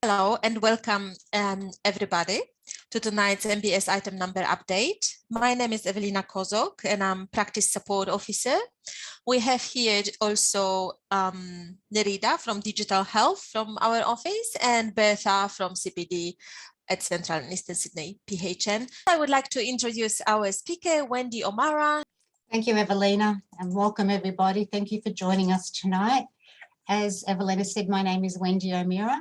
Hello and welcome everybody to tonight's MBS item number update. My name is Evelina Kozok and I'm Practice Support Officer. We have here also Nerida from Digital Health from our office and Bertha from CPD at Central and Eastern Sydney PHN. I would like to introduce our speaker, Wendy O'Meara. Thank you, Evelina, and welcome everybody. Thank you for joining us tonight. As Evelina said, my name is Wendy O'Meara,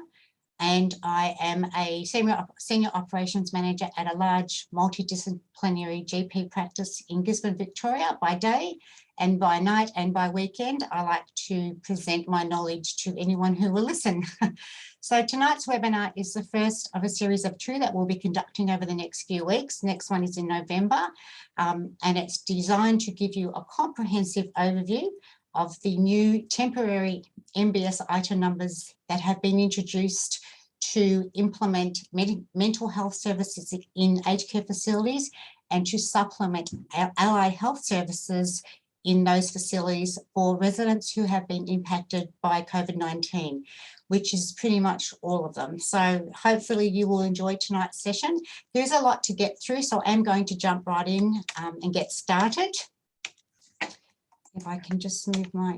and I am a senior operations manager at a large multidisciplinary GP practice in Gisborne, Victoria by day, and by night and by weekend. I like to present my knowledge to anyone who will listen. So tonight's webinar is the first of a series of two that we'll be conducting over the next few weeks. Next one is in November, and it's designed to give you a comprehensive overview of the new temporary MBS item numbers that have been introduced to implement mental health services in aged care facilities and to supplement allied health services in those facilities for residents who have been impacted by COVID-19, which is pretty much all of them. So hopefully you will enjoy tonight's session. There's a lot to get through, so I'm going to jump right in and get started. If I can just move my,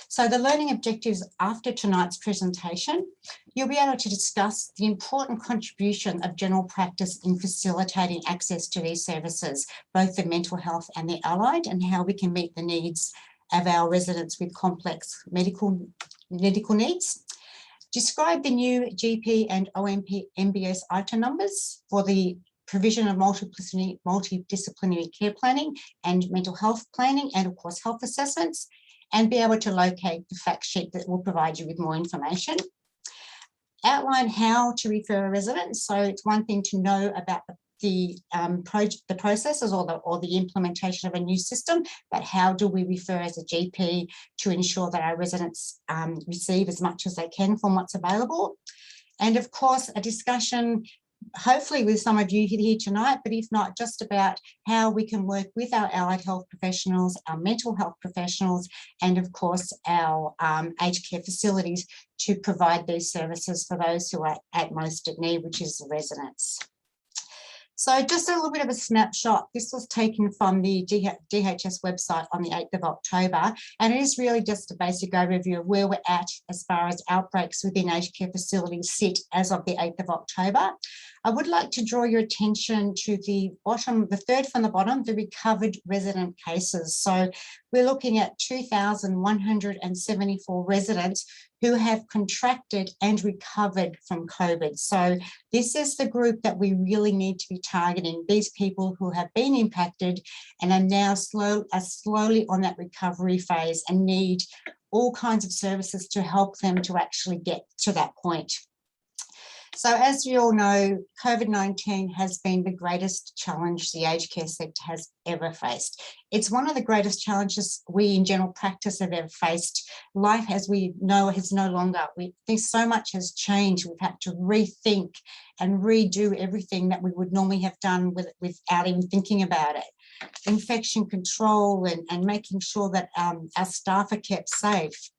So the learning objectives after tonight's presentation, you'll be able to discuss the important contribution of general practice in facilitating access to these services, both the mental health and the allied, and how we can meet the needs of our residents with complex medical needs. Describe the new GP and OMP MBS item numbers for the provision of multidisciplinary care planning and mental health planning, and of course health assessments, and be able to locate the fact sheet that will provide you with more information. Outline how to refer a resident. So it's one thing to know about the processes or the implementation of a new system, but how do we refer as a GP to ensure that our residents receive as much as they can from what's available. And of course, a discussion hopefully with some of you here tonight, but if not, just about how we can work with our allied health professionals, our mental health professionals, and of course our aged care facilities to provide these services for those who are at most at need, which is the residents. So just a little bit of a snapshot. This was taken from the DHS website on the 8th of October, and it is really just a basic overview of where we're at as far as outbreaks within aged care facilities sit as of the 8th of October. I would like to draw your attention to the bottom, the third from the bottom, the recovered resident cases. So we're looking at 2,174 residents who have contracted and recovered from COVID. So this is the group that we really need to be targeting, these people who have been impacted and are now slowly on that recovery phase and need all kinds of services to help them to actually get to that point. So as you all know, COVID-19 has been the greatest challenge the aged care sector has ever faced. It's one of the greatest challenges we in general practice have ever faced. Life as we know is no longer, so much has changed. We've had to rethink and redo everything that we would normally have done without even thinking about it. Infection control and making sure that our staff are kept safe.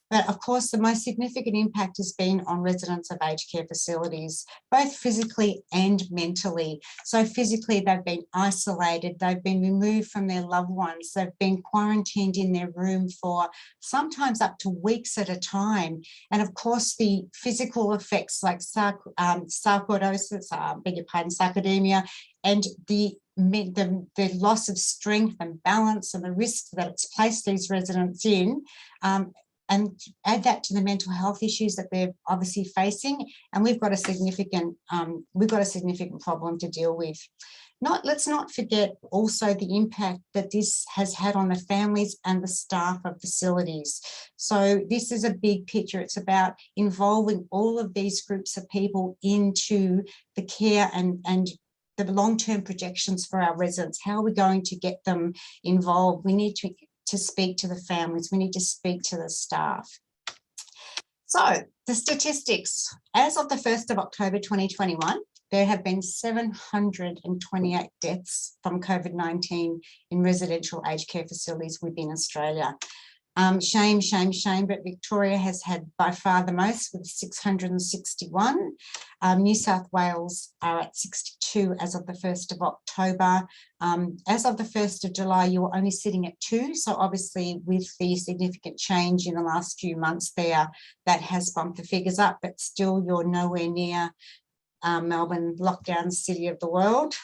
But of course, the most significant impact has been on residents of aged care facilities, both physically and mentally. So physically, they've been isolated, they've been removed from their loved ones, they've been quarantined in their room for sometimes up to weeks at a time. And of course, the physical effects like sarcoidosis, sarcopenia, and the loss of strength and balance and the risks that it's placed these residents in, and add that to the mental health issues that they're obviously facing, and we've got a significant problem to deal with. Let's not forget also the impact that this has had on the families and the staff of facilities. So this is a big picture. It's about involving all of these groups of people into the care and the long-term projections for our residents. How are we going to get them involved? We need to speak to the families, we need to speak to the staff. So the statistics, as of the 1st of October 2021, there have been 728 deaths from COVID-19 in residential aged care facilities within Australia. Shame, shame, shame, but Victoria has had by far the most with 661. New South Wales are at 62 as of the 1st of October. As of the 1st of July, you were only sitting at 2. So obviously with the significant change in the last few months there, that has bumped the figures up, but still you're nowhere near Melbourne lockdown city of the world.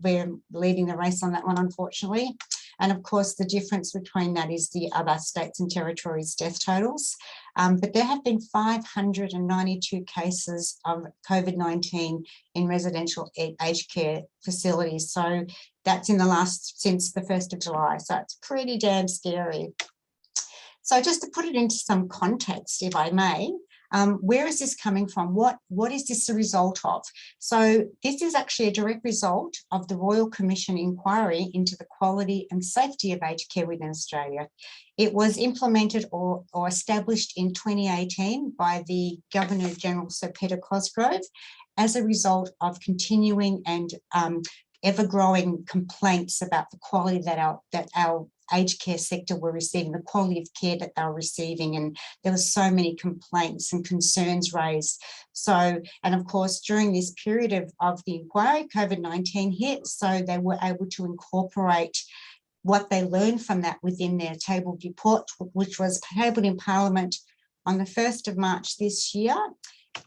We're leading the race on that one, unfortunately. And of course, the difference between that is the other states and territories' death totals. But there have been 592 cases of COVID-19 in residential aged care facilities. So that's in the last, since the 1st of July. So it's pretty damn scary. So just to put it into some context, if I may, where is this coming from? What is this a result of? So this is actually a direct result of the Royal Commission inquiry into the quality and safety of aged care within Australia. It was implemented or established in 2018 by the Governor-General, Sir Peter Cosgrove, as a result of continuing and ever-growing complaints about the quality that our aged care sector were receiving, the quality of care that they were receiving, and there were so many complaints and concerns raised. So, and of course, during this period of the inquiry, COVID-19 hit, so they were able to incorporate what they learned from that within their tabled report, which was tabled in Parliament on the 1st of March this year.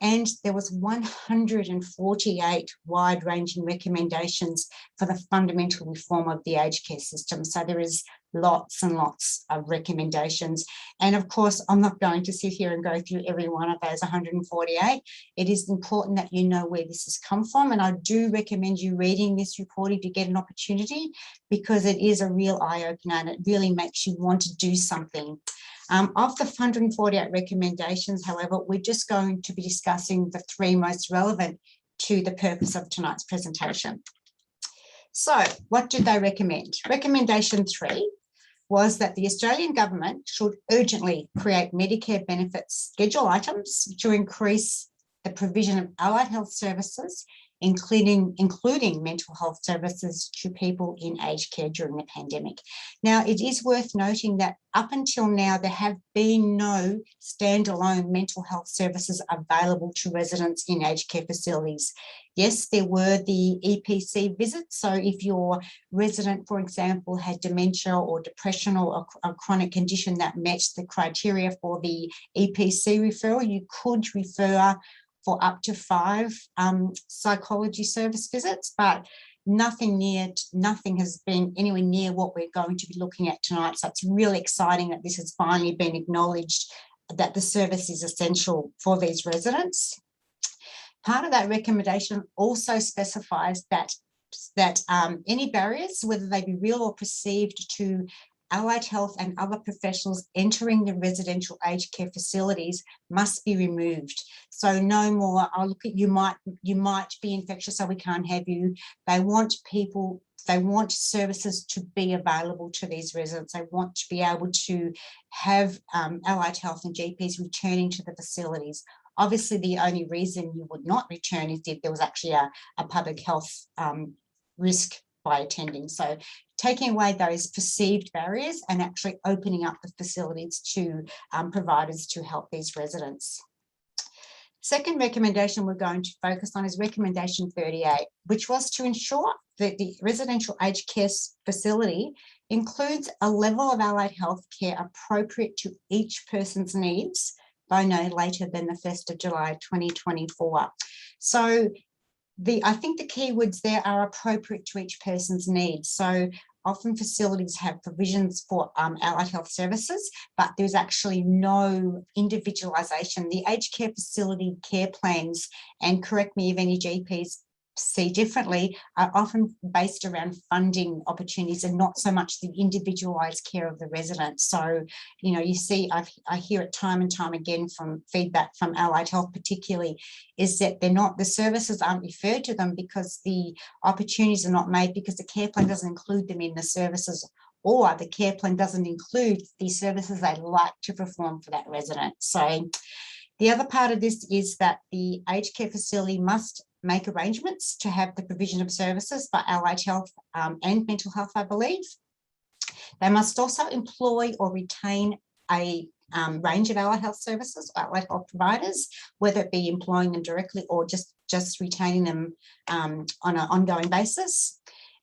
And there was 148 wide-ranging recommendations for the fundamental reform of the aged care system. So there is lots and lots of recommendations. And of course, I'm not going to sit here and go through every one of those 148. It is important that you know where this has come from. And I do recommend you reading this report if you get an opportunity, because it is a real eye-opener and it really makes you want to do something. Of the 148 recommendations, however, we're just going to be discussing the 3 most relevant to the purpose of tonight's presentation. So what did they recommend? Recommendation 3 was that the Australian government should urgently create Medicare benefits schedule items to increase the provision of allied health services, including mental health services to people in aged care during the pandemic. Now, it is worth noting that up until now, there have been no standalone mental health services available to residents in aged care facilities. Yes, there were the EPC visits. So if your resident, for example, had dementia or depression or a chronic condition that met the criteria for the EPC referral, you could refer for up to 5 psychology service visits, but nothing has been anywhere near what we're going to be looking at tonight. So it's really exciting that this has finally been acknowledged, that the service is essential for these residents. Part of that recommendation also specifies that any barriers, whether they be real or perceived, to allied health and other professionals entering the residential aged care facilities must be removed. So no more, oh, look at you might be infectious, so we can't have you. They want services to be available to these residents. They want to be able to have allied health and GPs returning to the facilities. Obviously, the only reason you would not return is if there was actually a public health risk by attending. So taking away those perceived barriers and actually opening up the facilities to providers to help these residents. Second recommendation we're going to focus on is recommendation 38, which was to ensure that the residential aged care facility includes a level of allied health care appropriate to each person's needs by no later than the 1st of July 2024. So I think the keywords there are appropriate to each person's needs. So often facilities have provisions for allied health services, but there's actually no individualisation. The aged care facility care plans, and correct me if any GPs see differently, are often based around funding opportunities and not so much the individualised care of the resident. So, you know, you see, I hear it time and time again from feedback from allied health particularly, is that the services aren't referred to them because the opportunities are not made because the care plan doesn't include them in the services, or the care plan doesn't include the services they'd like to perform for that resident. So the other part of this is that the aged care facility must make arrangements to have the provision of services for allied health and mental health, I believe. They must also employ or retain a range of allied health services, allied health providers, whether it be employing them directly or just retaining them on an ongoing basis.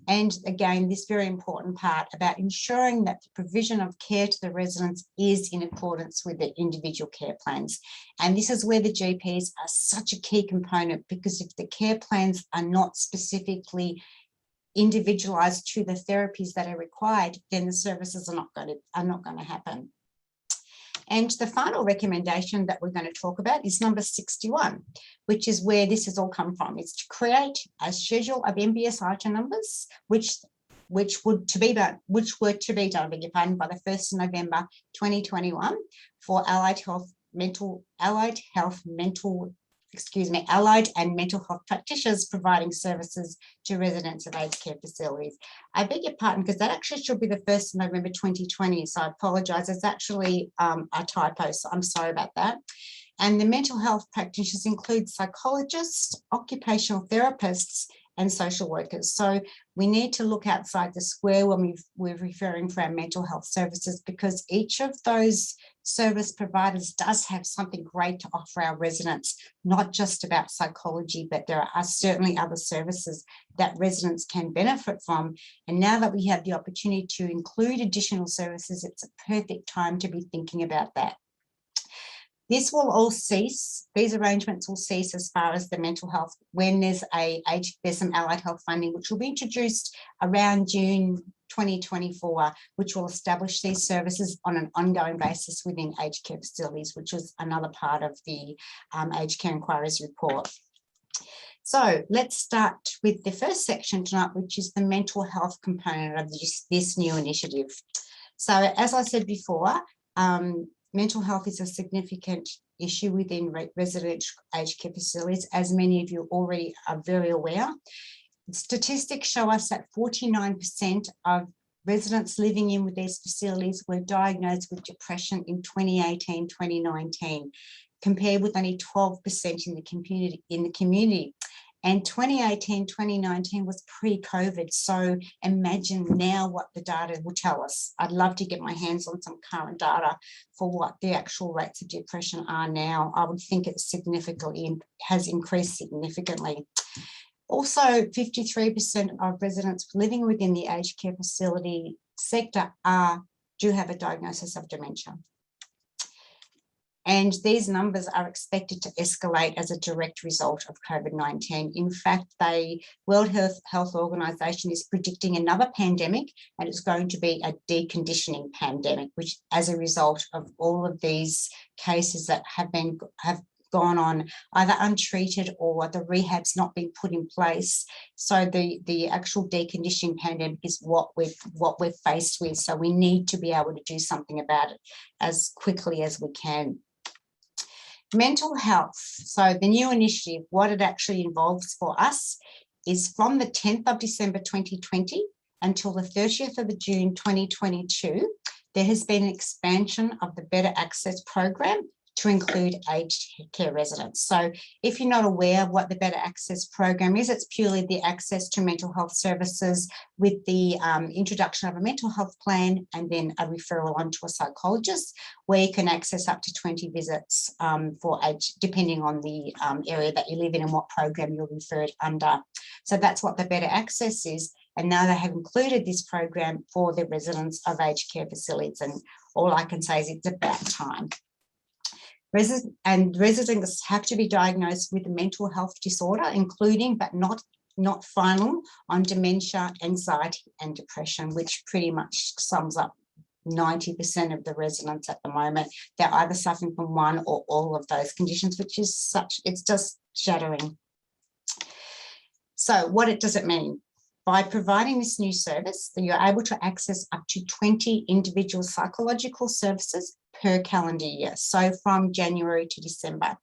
And again, this very important part about ensuring that the provision of care to the residents is in accordance with the individual care plans. And this is where the GPs are such a key component, because if the care plans are not specifically individualized to the therapies that are required, then the services are not going to happen. And the final recommendation that we're going to talk about is number 61, which is where this has all come from. It's to create a schedule of MBS item numbers, which were to be done, I beg your pardon, by the 1st of November 2021 for allied and mental health practitioners providing services to residents of aged care facilities. I beg your pardon, because that actually should be the 1st of November 2020, so I apologise. It's actually a typo, so I'm sorry about that. And the mental health practitioners include psychologists, occupational therapists, and social workers. So we need to look outside the square when we're referring for our mental health services, because each of those service providers does have something great to offer our residents, not just about psychology, but there are certainly other services that residents can benefit from. And now that we have the opportunity to include additional services, it's a perfect time to be thinking about that. This will all cease, these arrangements will cease as far as the mental health when there's some allied health funding, which will be introduced around June 2024, which will establish these services on an ongoing basis within aged care facilities, which is another part of the Aged Care Inquiries report. So let's start with the first section tonight, which is the mental health component of this new initiative. So as I said before, mental health is a significant issue within residential aged care facilities, as many of you already are very aware. Statistics show us that 49% of residents living in with these facilities were diagnosed with depression in 2018-2019, compared with only 12% in the community. And 2018-2019 was pre-COVID, so imagine now what the data will tell us. I'd love to get my hands on some current data for what the actual rates of depression are now. I would think it has increased significantly. Also, 53% of residents living within the aged care facility sector do have a diagnosis of dementia. And these numbers are expected to escalate as a direct result of COVID-19. In fact, the World Health Organization is predicting another pandemic, and it's going to be a deconditioning pandemic, which as a result of all of these cases that have gone on either untreated or the rehab's not been put in place. So the actual deconditioning pandemic is what we're faced with. So we need to be able to do something about it as quickly as we can. Mental health. So the new initiative, what it actually involves for us is from the 10th of December 2020 until the 30th of June 2022, there has been an expansion of the Better Access program to include aged care residents. So if you're not aware of what the Better Access program is, it's purely the access to mental health services with the introduction of a mental health plan and then a referral onto a psychologist, where you can access up to 20 visits for age, depending on the area that you live in and what program you're referred under. So that's what the Better Access is. And now they have included this program for the residents of aged care facilities. And all I can say is it's about time. Residents have to be diagnosed with a mental health disorder, including but not final on dementia, anxiety and depression, which pretty much sums up 90% of the residents at the moment. They're either suffering from one or all of those conditions, which is it's just shattering. So what does it mean? By providing this new service, you're able to access up to 20 individual psychological services per calendar year, so from January to December.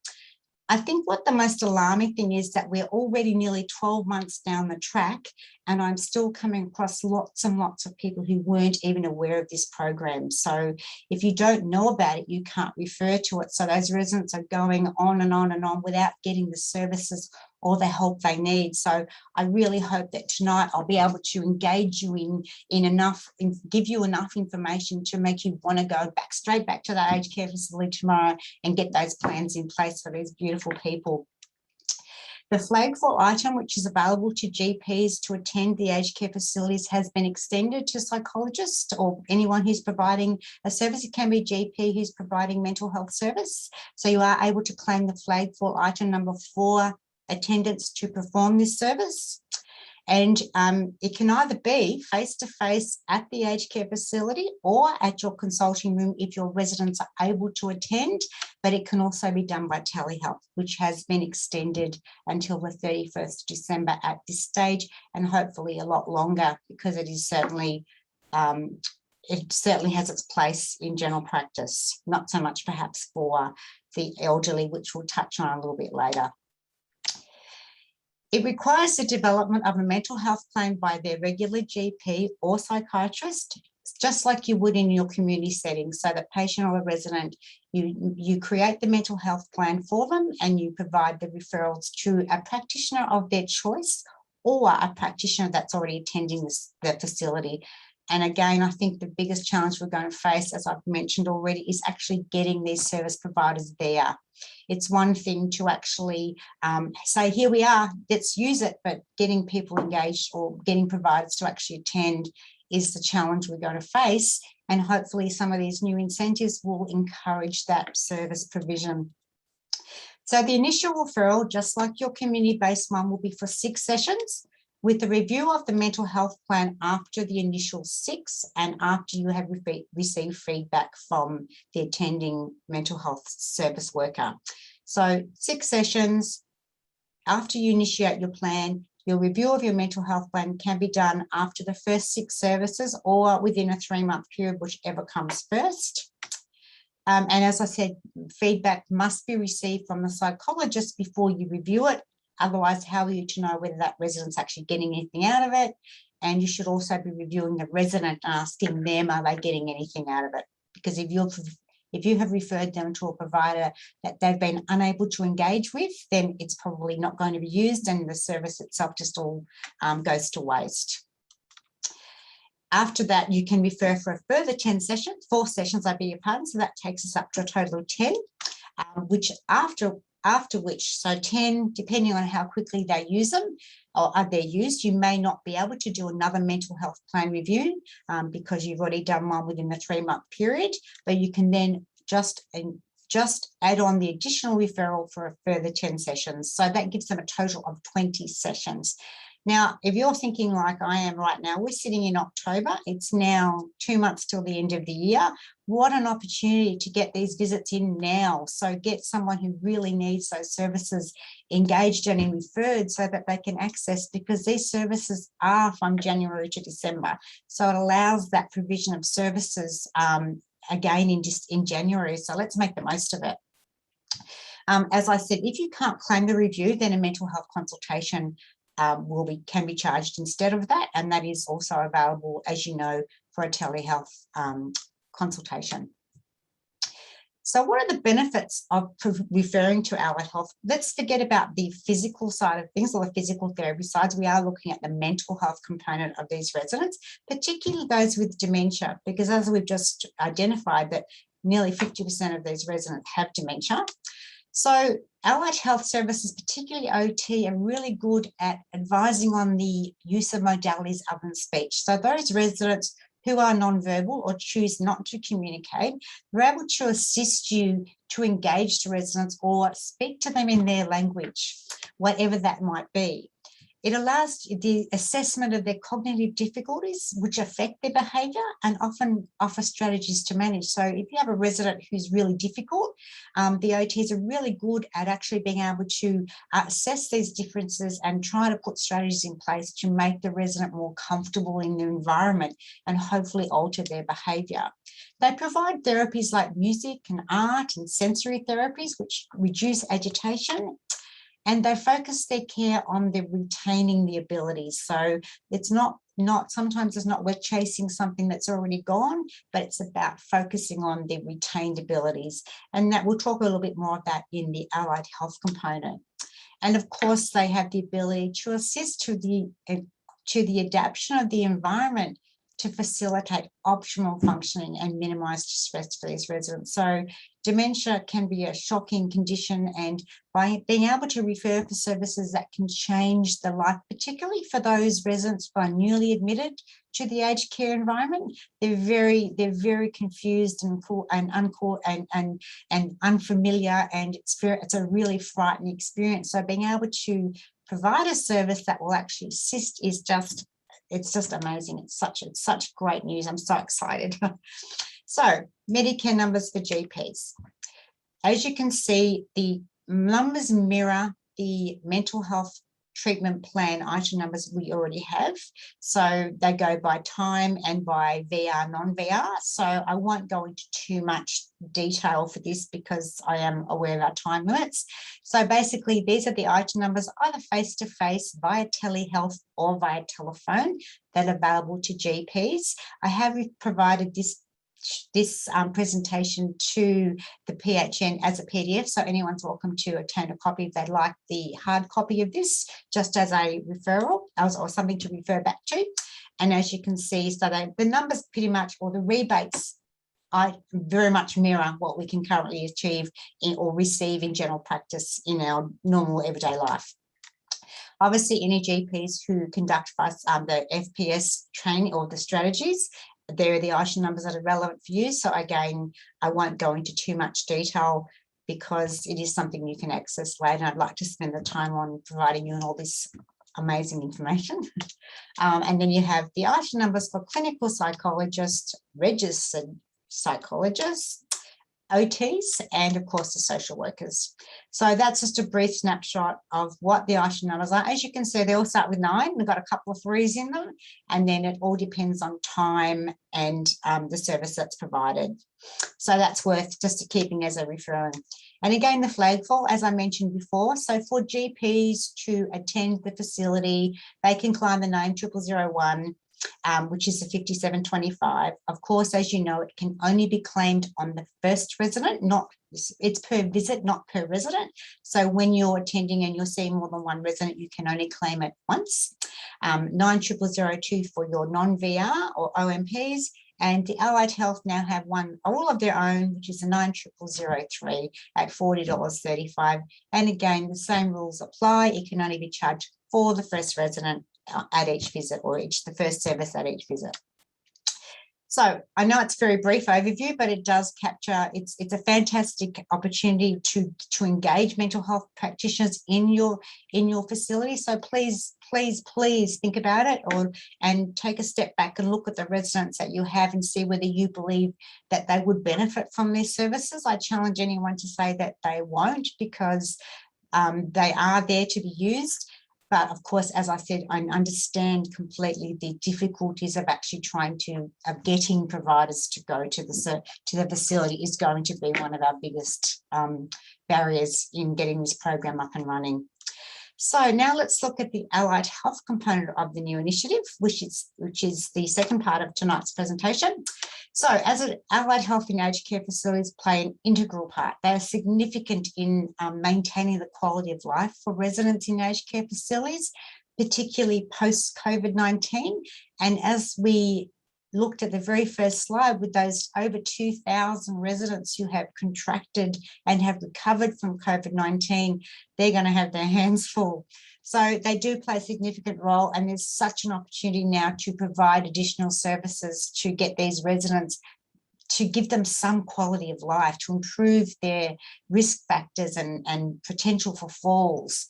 I think what the most alarming thing is that we're already nearly 12 months down the track, and I'm still coming across lots and lots of people who weren't even aware of this program. So if you don't know about it, you can't refer to it. So those residents are going on and on and on without getting the services or the help they need. So I really hope that tonight I'll be able to engage you in enough, give you enough information to make you want to go straight back to the aged care facility tomorrow and get those plans in place for these beautiful people. The flag fall item, which is available to GPs to attend the aged care facilities, has been extended to psychologists or anyone who's providing a service. It can be GP who's providing mental health service. So you are able to claim the flag fall item number 4 attendance to perform this service. And it can either be face-to-face at the aged care facility or at your consulting room if your residents are able to attend, but it can also be done by telehealth, which has been extended until the 31st of December at this stage, and hopefully a lot longer, because it is certainly has its place in general practice, not so much perhaps for the elderly, which we'll touch on a little bit later. It requires the development of a mental health plan by their regular GP or psychiatrist, just like you would in your community setting. So the patient or the resident, you create the mental health plan for them and you provide the referrals to a practitioner of their choice or a practitioner that's already attending the facility. And again, I think the biggest challenge we're going to face, as I've mentioned already, is actually getting these service providers there. It's one thing to actually say, here we are, let's use it, but getting people engaged or getting providers to actually attend is the challenge we're going to face. And hopefully some of these new incentives will encourage that service provision. So the initial referral, just like your community-based one, will be for 6 sessions, with a review of the mental health plan after the initial 6 and after you have received feedback from the attending mental health service worker. So 6 sessions. After you initiate your plan, your review of your mental health plan can be done after the first 6 services or within a 3-month period, whichever comes first. And as I said, feedback must be received from the psychologist before you review it. Otherwise, how are you to know whether that resident's actually getting anything out of it? And you should also be reviewing the resident and asking them, are they getting anything out of it? Because if you have referred them to a provider that they've been unable to engage with, then it's probably not going to be used and the service itself just all goes to waste. After that, you can refer for a further 4 sessions, I beg your pardon. So that takes us up to a total of 10, which after which, so 10, depending on how quickly they use them or are they used, you may not be able to do another mental health plan review because you've already done one within the 3-month period, but you can then just add on the additional referral for a further 10 sessions. So that gives them a total of 20 sessions. Now, if you're thinking like I am right now, we're sitting in October. It's now 2 months till the end of the year. What an opportunity to get these visits in now. So get someone who really needs those services engaged and referred so that they can access, because these services are from January to December. So it allows that provision of services again in January. So let's make the most of it. As I said, if you can't claim the review, then a mental health consultation can be charged instead of that, and that is also available, as you know, for a telehealth consultation. So what are the benefits of referring to allied health? Let's forget about the physical side of things or the physical therapy sides. We are looking at the mental health component of these residents, particularly those with dementia, because as we've just identified that nearly 50% of these residents have dementia. So allied health services, particularly OT, are really good at advising on the use of modalities other than speech. So those residents who are nonverbal or choose not to communicate, they're able to assist you to engage the residents or speak to them in their language, whatever that might be. It allows the assessment of their cognitive difficulties, which affect their behaviour, and often offer strategies to manage. So if you have a resident who's really difficult, the OTs are really good at actually being able to assess these differences and try to put strategies in place to make the resident more comfortable in their environment and hopefully alter their behaviour. They provide therapies like music and art and sensory therapies, which reduce agitation. And they focus their care on the retaining the abilities. So it's sometimes it's not we're chasing something that's already gone, but it's about focusing on the retained abilities. And that we'll talk a little bit more of that in the allied health component. And of course, they have the ability to assist to the adaptation of the environment to facilitate optimal functioning and minimize distress for these residents. So dementia can be a shocking condition, and by being able to refer for services that can change the life, particularly for those residents who are newly admitted to the aged care environment, they're very confused and unfamiliar, and it's a really frightening experience. So being able to provide a service that will actually assist is just, it's just amazing. It's such great news. I'm so excited. So Medicare numbers for GPs. As you can see, the numbers mirror the mental health treatment plan item numbers we already have. So they go by time and by VR, non-VR. So I won't go into too much detail for this because I am aware of our time limits. So basically, these are the item numbers, either face-to-face, via telehealth or via telephone, that are available to GPs. I have provided this presentation to the PHN as a PDF, so anyone's welcome to obtain a copy if they'd like the hard copy of this, just as a referral or something to refer back to. And as you can see, so the numbers pretty much, or the rebates, I very much mirror what we can currently achieve or receive in general practice in our normal everyday life. Obviously, any GPs who conduct the FPS training or the strategies, there are the item numbers that are relevant for you. So again, I won't go into too much detail because it is something you can access later. I'd like to spend the time on providing you all this amazing information. And then you have the item numbers for clinical psychologists, registered psychologists, OTs, and of course the social workers. So that's just a brief snapshot of what the item numbers are. As you can see, they all start with 9. We've got a couple of 3s in them, and then it all depends on time and the service that's provided. So that's worth just keeping as a referral. And again, the flagfall, as I mentioned before, so for GPs to attend the facility, they can climb the 9001, which is the 5725. Of course, as you know, it can only be claimed on the first resident, it's per visit, not per resident. So when you're attending and you're seeing more than one resident, you can only claim it once. 9002 for your non-VR or OMPs, and the Allied Health now have one all of their own, which is a 9003 at $40.35. And again, the same rules apply. It can only be charged for the first resident at each visit, or the first service at each visit. So I know it's a very brief overview, but it does capture, it's a fantastic opportunity to engage mental health practitioners in your facility. So please think about it, and take a step back and look at the residents that you have and see whether you believe that they would benefit from these services. I challenge anyone to say that they won't, because they are there to be used. But of course, as I said, I understand completely the difficulties of actually getting providers to go to the facility is going to be one of our biggest barriers in getting this program up and running. So now let's look at the allied health component of the new initiative, which is the second part of tonight's presentation. So as allied health in aged care facilities play an integral part. They are significant in maintaining the quality of life for residents in aged care facilities, particularly post-COVID-19. And as we looked at the very first slide, with those over 2,000 residents who have contracted and have recovered from COVID-19, they're going to have their hands full. So they do play a significant role, and there's such an opportunity now to provide additional services to get these residents, to give them some quality of life, to improve their risk factors and potential for falls.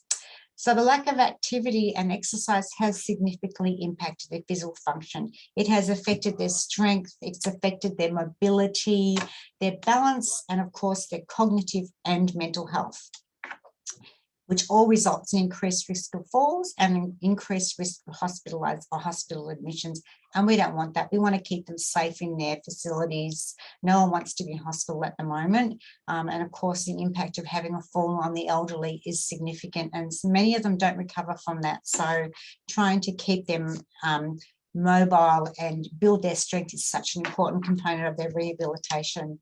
So the lack of activity and exercise has significantly impacted their physical function. It has affected their strength, it's affected their mobility, their balance, and of course their cognitive and mental health, which all results in increased risk of falls and an increased risk of hospital admissions. And we don't want that. We want to keep them safe in their facilities. No one wants to be in hospital at the moment. And of course, the impact of having a fall on the elderly is significant, and many of them don't recover from that. So trying to keep them mobile and build their strength is such an important component of their rehabilitation.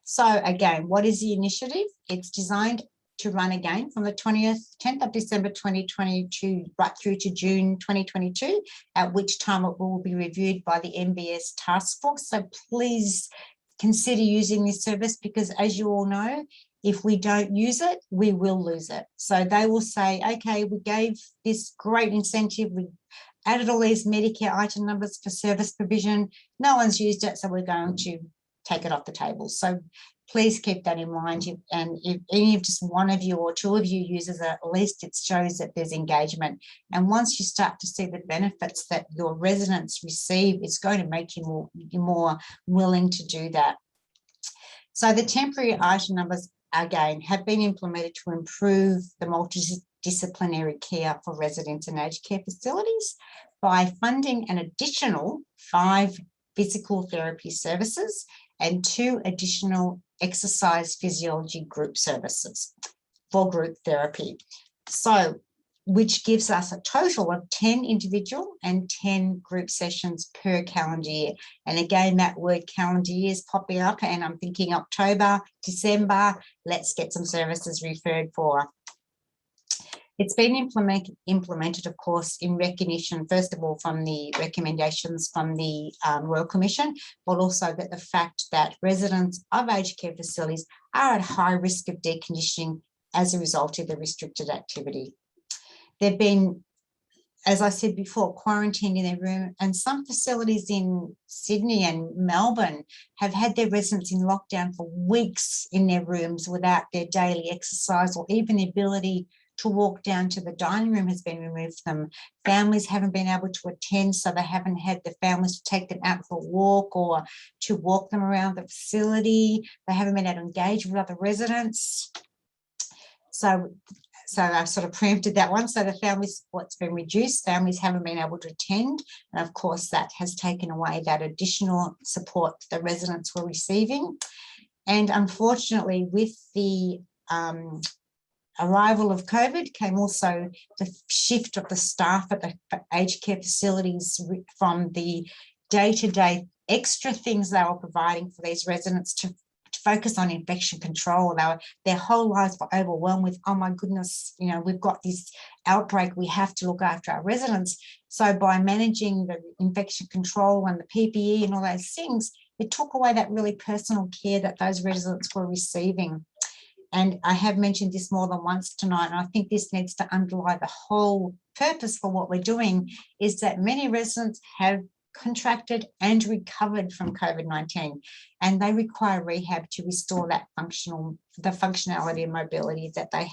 So again, what is the initiative? It's designed to run again from the 10th of December 2022 right through to June 2022, at which time it will be reviewed by the MBS task force. So please consider using this service, because as you all know, if we don't use it, we will lose it. So they will say, okay, we gave this great incentive, we added all these Medicare item numbers for service provision, no one's used it, so we're going to take it off the table. So please keep that in mind. And if any of just one of you or two of you uses it, at least it shows that there's engagement. And once you start to see the benefits that your residents receive, it's going to make you more willing to do that. So the temporary item numbers, again, have been implemented to improve the multidisciplinary care for residents in aged care facilities by funding an additional 5 physical therapy services and 2 additional exercise physiology group services for group therapy. So, which gives us a total of 10 individual and 10 group sessions per calendar year. And again, that word calendar year is popping up, and I'm thinking October, December, let's get some services referred for. It's been implemented, of course, in recognition, first of all, from the recommendations from the Royal Commission, but also that the fact that residents of aged care facilities are at high risk of deconditioning as a result of the restricted activity. They've been, as I said before, quarantined in their room, and some facilities in Sydney and Melbourne have had their residents in lockdown for weeks in their rooms without their daily exercise, or even the ability to walk down to the dining room has been removed from them. Families haven't been able to attend, so they haven't had the families to take them out for a walk or to walk them around the facility. They haven't been able to engage with other residents. So I've sort of preempted that one. So the family support's been reduced. Families haven't been able to attend. And of course, that has taken away that additional support the residents were receiving. And unfortunately, with the arrival of COVID came also the shift of the staff at the aged care facilities from the day-to-day extra things they were providing for these residents to focus on infection control. Their whole lives were overwhelmed with, oh my goodness, you know, we've got this outbreak, we have to look after our residents. So by managing the infection control and the PPE and all those things, it took away that really personal care that those residents were receiving. And I have mentioned this more than once tonight, and I think this needs to underlie the whole purpose for what we're doing, is that many residents have contracted and recovered from COVID-19, and they require rehab to restore that functionality and mobility that they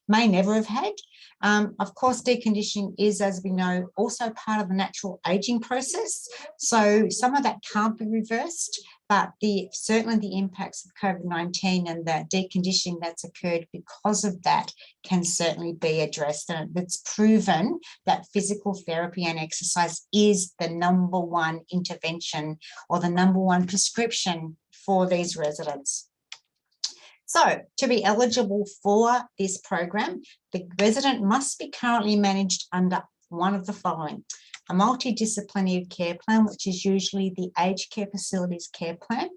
may never have had. Of course, deconditioning is, as we know, also part of the natural aging process. So some of that can't be reversed, but certainly the impacts of COVID-19 and the deconditioning that's occurred because of that can certainly be addressed. And it's proven that physical therapy and exercise is the #1 intervention or the #1 prescription for these residents. So to be eligible for this program, the resident must be currently managed under one of the following: a multidisciplinary care plan, which is usually the aged care facilities care plan.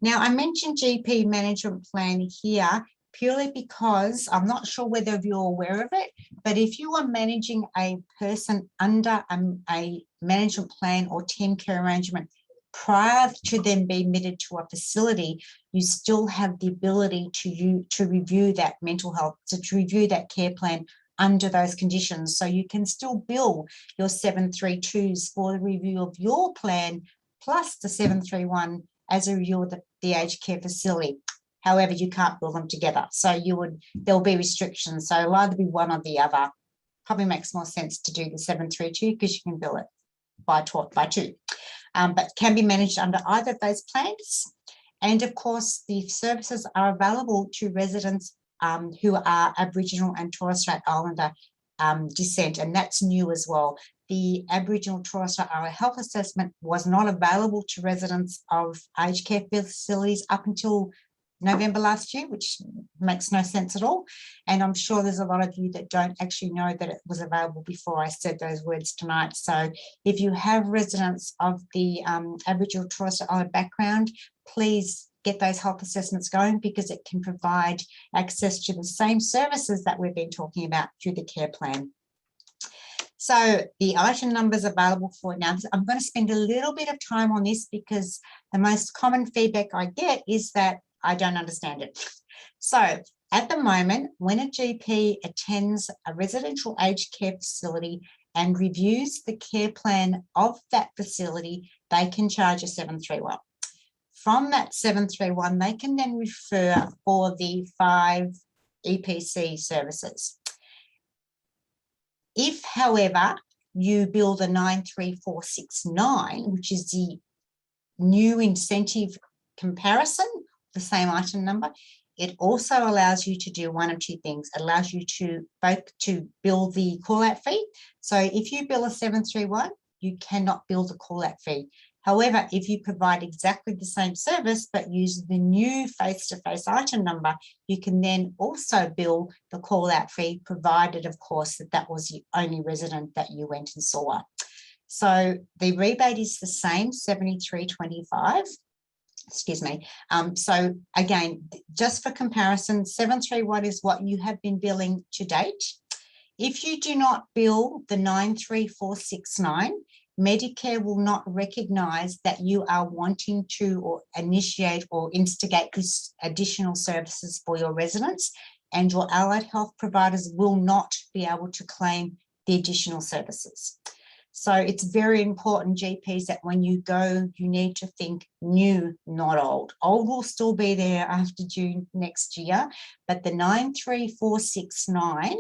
Now, I mentioned GP management plan here purely because I'm not sure whether you're aware of it, but if you are managing a person under a management plan or team care arrangement prior to them being admitted to a facility, you still have the ability to review that mental health, to review that care plan under those conditions. So you can still bill your 732s for the review of your plan plus the 731 as a review of the aged care facility. However, you can't bill them together. So there'll be restrictions. So it'll either be one or the other. Probably makes more sense to do the 732 because you can bill it by 2. But can be managed under either of those plans. And of course, the services are available to residents who are Aboriginal and Torres Strait Islander descent, and that's new as well. The Aboriginal Torres Strait Islander health assessment was not available to residents of aged care facilities up until November last year, which makes no sense at all. And I'm sure there's a lot of you that don't actually know that it was available before I said those words tonight. So if you have residents of the Aboriginal Torres Strait Islander background, please get those health assessments going, because it can provide access to the same services that we've been talking about through the care plan. So the item numbers available for it now. I'm going to spend a little bit of time on this because the most common feedback I get is that I don't understand it. So at the moment, when a GP attends a residential aged care facility and reviews the care plan of that facility, they can charge a 731. From that 731, they can then refer for the 5 EPC services. If, however, you bill the 93469, which is the new incentive comparison, the same item number, it also allows you to do one of two things. It allows you to both to bill the call-out fee. So if you bill a 731, you cannot bill the call-out fee. However, if you provide exactly the same service but use the new face-to-face item number, you can then also bill the call-out fee, provided, of course, that that was the only resident that you went and saw. So the rebate is the same, $73.25. Excuse me. So again, just for comparison, 731 is what you have been billing to date. If you do not bill the 93469, Medicare will not recognise that you are wanting to or initiate or instigate this additional services for your residents, and your allied health providers will not be able to claim the additional services. So it's very important, GPs, that when you go, you need to think new, not old. Old will still be there after June next year, but the 93469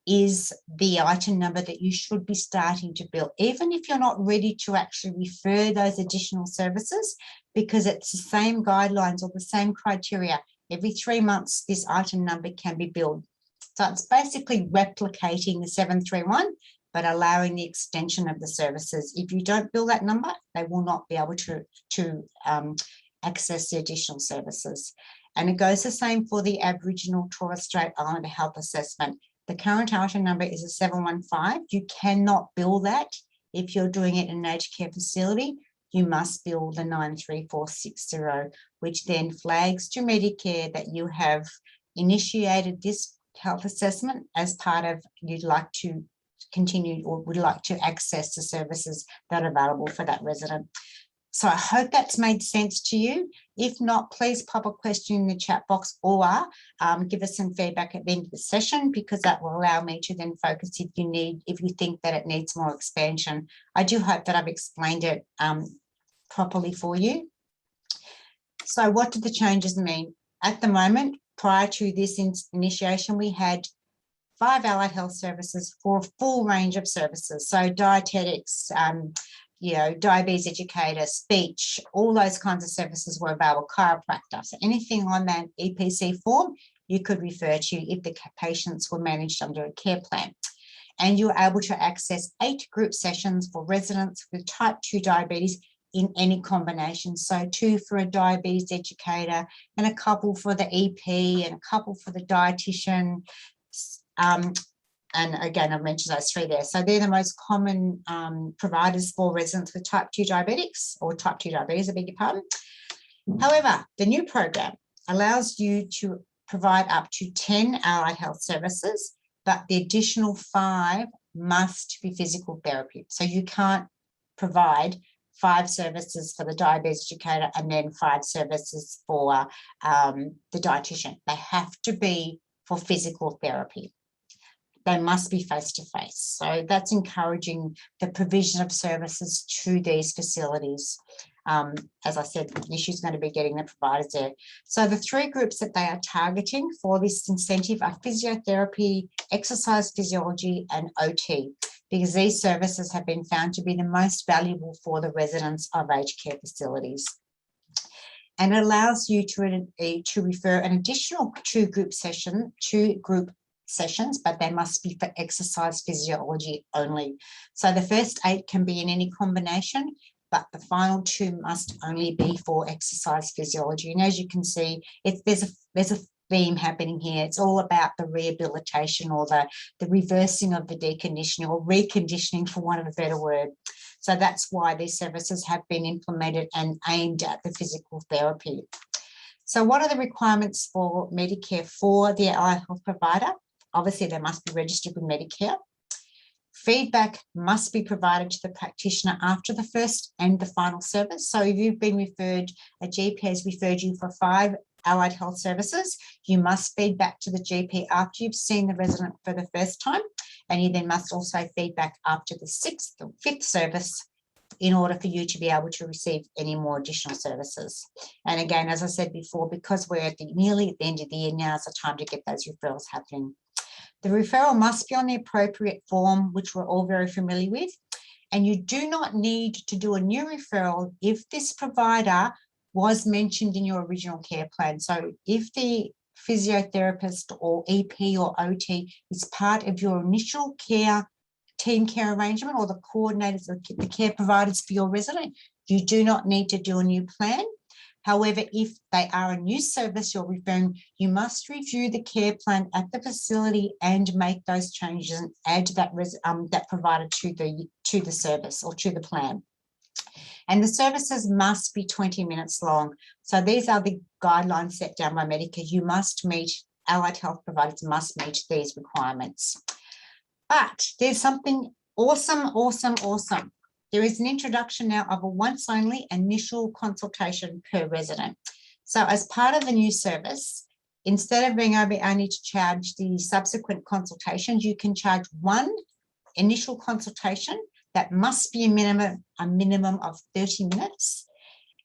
is the item number that you should be starting to bill, even if you're not ready to actually refer those additional services, because it's the same guidelines or the same criteria. Every 3 months, this item number can be billed. So it's basically replicating the 731, but allowing the extension of the services. If you don't bill that number, they will not be able to access the additional services. And it goes the same for the Aboriginal Torres Strait Islander health assessment. The current item number is a 715. You cannot bill that if you're doing it in an aged care facility. You must bill the 93460, which then flags to Medicare that you have initiated this health assessment as part of you'd like to continue or would like to access the services that are available for that resident. So I hope that's made sense to you. If not, please pop a question in the chat box or give us some feedback at the end of the session, because that will allow me to then focus if you think that it needs more expansion. I do hope that I've explained it properly for you. So what do the changes mean? At the moment, prior to this initiation, we had 5 allied health services for a full range of services. So dietetics, diabetes educator, speech, all those kinds of services were available, chiropractor. So anything on that EPC form, you could refer to if the patients were managed under a care plan. And you were able to access 8 group sessions for residents with type 2 diabetes in any combination. So 2 for a diabetes educator and a couple for the EP and a couple for the dietitian. And again, I've mentioned those 3 there. So they're the most common providers for residents with type 2 diabetics or type 2 diabetes, I beg your pardon. However, the new program allows you to provide up to 10 allied health services, but the additional 5 must be physical therapy. So you can't provide 5 services for the diabetes educator and then 5 services for the dietitian. They have to be for physical therapy. They must be face-to-face. So that's encouraging the provision of services to these facilities. As I said, the issue is going to be getting the providers there. So the 3 groups that they are targeting for this incentive are physiotherapy, exercise physiology, and OT, because these services have been found to be the most valuable for the residents of aged care facilities. And it allows you to refer an additional 2 group sessions, but they must be for exercise physiology only. So the first 8 can be in any combination, but the final 2 must only be for exercise physiology. And as you can see, there's a theme happening here. It's all about the rehabilitation or the reversing of the deconditioning or reconditioning, for want of a better word. So that's why these services have been implemented and aimed at the physical therapy. So what are the requirements for Medicare for the allied health provider? Obviously, they must be registered with Medicare. Feedback must be provided to the practitioner after the first and the final service. So if you've been referred, a GP has referred you for 5 allied health services, you must feed back to the GP after you've seen the resident for the first time, and you then must also feed back after the 6th or 5th service in order for you to be able to receive any more additional services. And again, as I said before, because we're nearly at the end of the year, now is the time to get those referrals happening. The referral must be on the appropriate form, which we're all very familiar with. And you do not need to do a new referral if this provider was mentioned in your original care plan. So if the physiotherapist or EP or OT is part of your initial care, team care arrangement, or the coordinators or the care providers for your resident, you do not need to do a new plan. However, if they are a new service you're referring, you must review the care plan at the facility and make those changes and add that provider to the service or to the plan. And the services must be 20 minutes long. So these are the guidelines set down by Medicare. You must meet, allied health providers must meet these requirements. But there's something awesome. There is an introduction now of a once only initial consultation per resident. So as part of the new service, instead of being able only to charge the subsequent consultations, you can charge one initial consultation that must be a minimum of 30 minutes.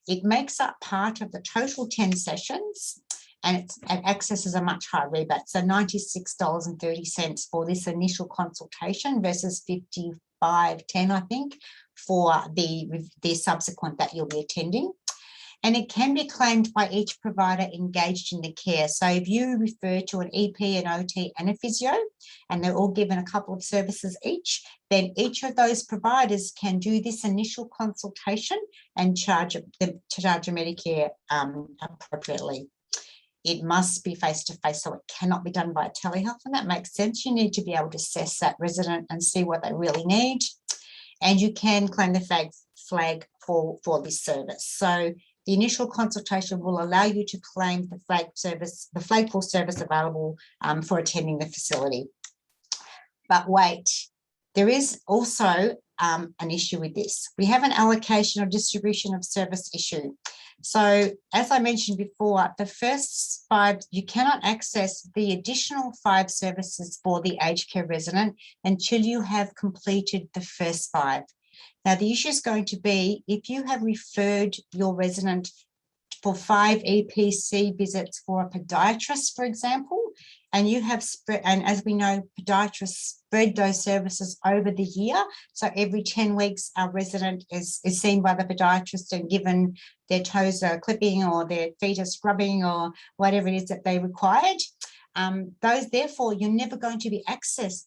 It makes up part of the total 10 sessions, and it accesses a much higher rebate. So $96.30 for this initial consultation versus $55.10, I think, for the subsequent that you'll be attending. And it can be claimed by each provider engaged in the care. So if you refer to an EP, an OT and a physio, and they're all given a couple of services each, then each of those providers can do this initial consultation and charge a Medicare appropriately. It must be face-to-face, so it cannot be done by telehealth, and that makes sense. You need to be able to assess that resident and see what they really need. And you can claim the flag for this service. So the initial consultation will allow you to claim the flagpole service available for attending the facility. But wait, there is also an issue with this. We have an allocation or distribution of service issue. So as I mentioned before, the first 5, you cannot access the additional 5 services for the aged care resident until you have completed the first 5. Now, the issue is going to be if you have referred your resident for 5 EPC visits for a podiatrist, for example, and you have spread, and as we know, podiatrists spread those services over the year. So every 10 weeks, our resident is seen by the podiatrist and given their toes are clipping or their feet are scrubbing or whatever it is that they required. Therefore, you're never going to be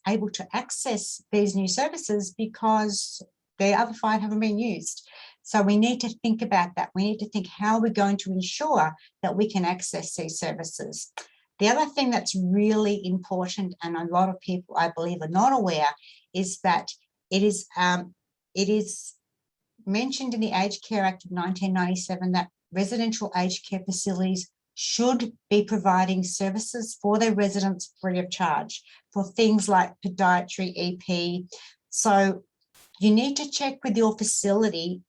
able to access these new services because the other 5 haven't been used. So we need to think about that. We need to think how we're going to ensure that we can access these services. The other thing that's really important, and a lot of people, I believe, are not aware, is that it is mentioned in the Aged Care Act of 1997 that residential aged care facilities should be providing services for their residents free of charge for things like podiatry, EP. So you need to check with your facility,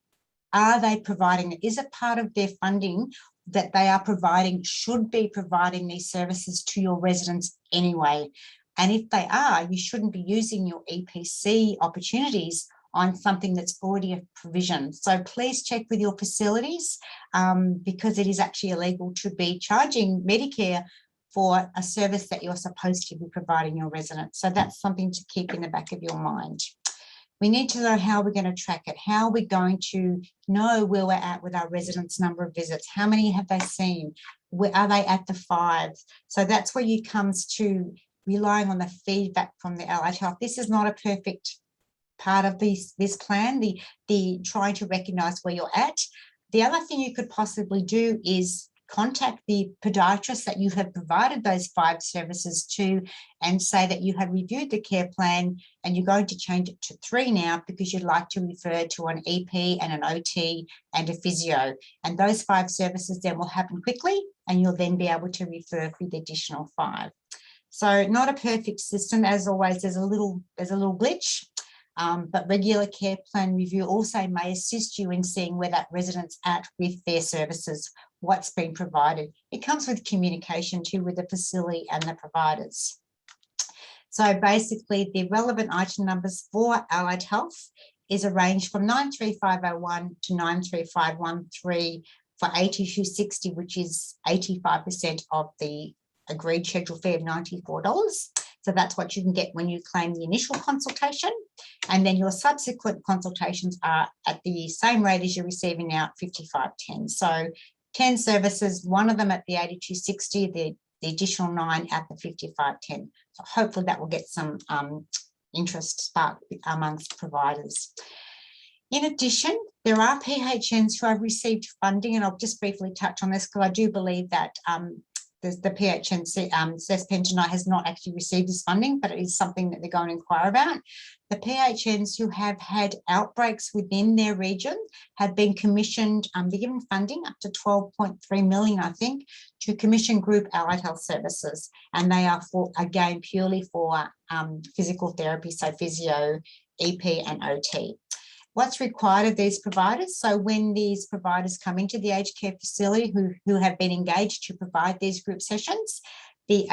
are they providing it? Is it part of their funding that they are providing, should be providing these services to your residents anyway? And if they are, you shouldn't be using your EPC opportunities on something that's already a provision. So please check with your facilities because it is actually illegal to be charging Medicare for a service that you're supposed to be providing your residents. So that's something to keep in the back of your mind. We need to know how we're going to track it, how we're going to know where we're at with our residents' number of visits, how many have they seen, where are they at the 5? So that's where it comes to relying on the feedback from the allied health. This is not a perfect part of this plan, the trying to recognise where you're at. The other thing you could possibly do is contact the podiatrist that you have provided those 5 services to and say that you have reviewed the care plan and you're going to change it to 3 now because you'd like to refer to an EP and an OT and a physio. And those 5 services then will happen quickly and you'll then be able to refer for the additional 5. So not a perfect system. As always, there's a little glitch, but regular care plan review also may assist you in seeing where that resident's at with their services, what's been provided. It comes with communication too with the facility and the providers. So basically the relevant item numbers for allied health is a range from 93501 to 93513 for 8260, which is 85% of the agreed schedule fee of $94. So that's what you can get when you claim the initial consultation. And then your subsequent consultations are at the same rate as you're receiving now at $55.10. So 10 services, one of them at the $82.60, the additional 9 at the $55.10. So hopefully that will get some interest sparked amongst providers. In addition, there are PHNs who have received funding, and I'll just briefly touch on this because I do believe that the PHN CESPEN tonight has not actually received this funding, but it is something that they're going to inquire about. The PHNs who have had outbreaks within their region have been commissioned, they're given funding up to 12.3 million, I think, to commission group allied health services. And they are for, again, purely for physical therapy, so physio, EP and OT. What's required of these providers? So when these providers come into the aged care facility who have been engaged to provide these group sessions, the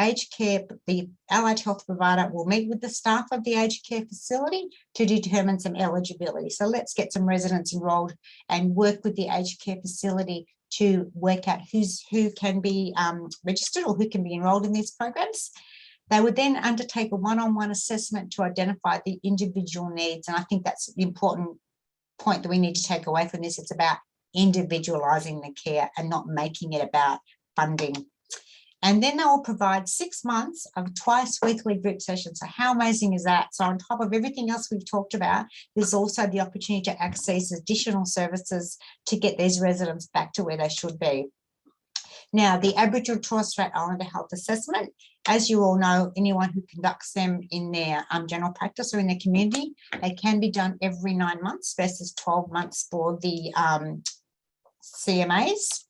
allied health provider will meet with the staff of the aged care facility to determine some eligibility. So let's get some residents enrolled and work with the aged care facility to work out who can be registered or who can be enrolled in these programs. They would then undertake a one-on-one assessment to identify the individual needs. And I think that's the important point that we need to take away from this. It's about individualizing the care and not making it about funding. And then they will provide 6 months of twice weekly group sessions. So how amazing is that? So on top of everything else we've talked about, there's also the opportunity to access additional services to get these residents back to where they should be. Now, the Aboriginal Torres Strait Islander Health Assessment, as you all know, anyone who conducts them in their general practice or in their community, they can be done every 9 months versus 12 months for the CMAs.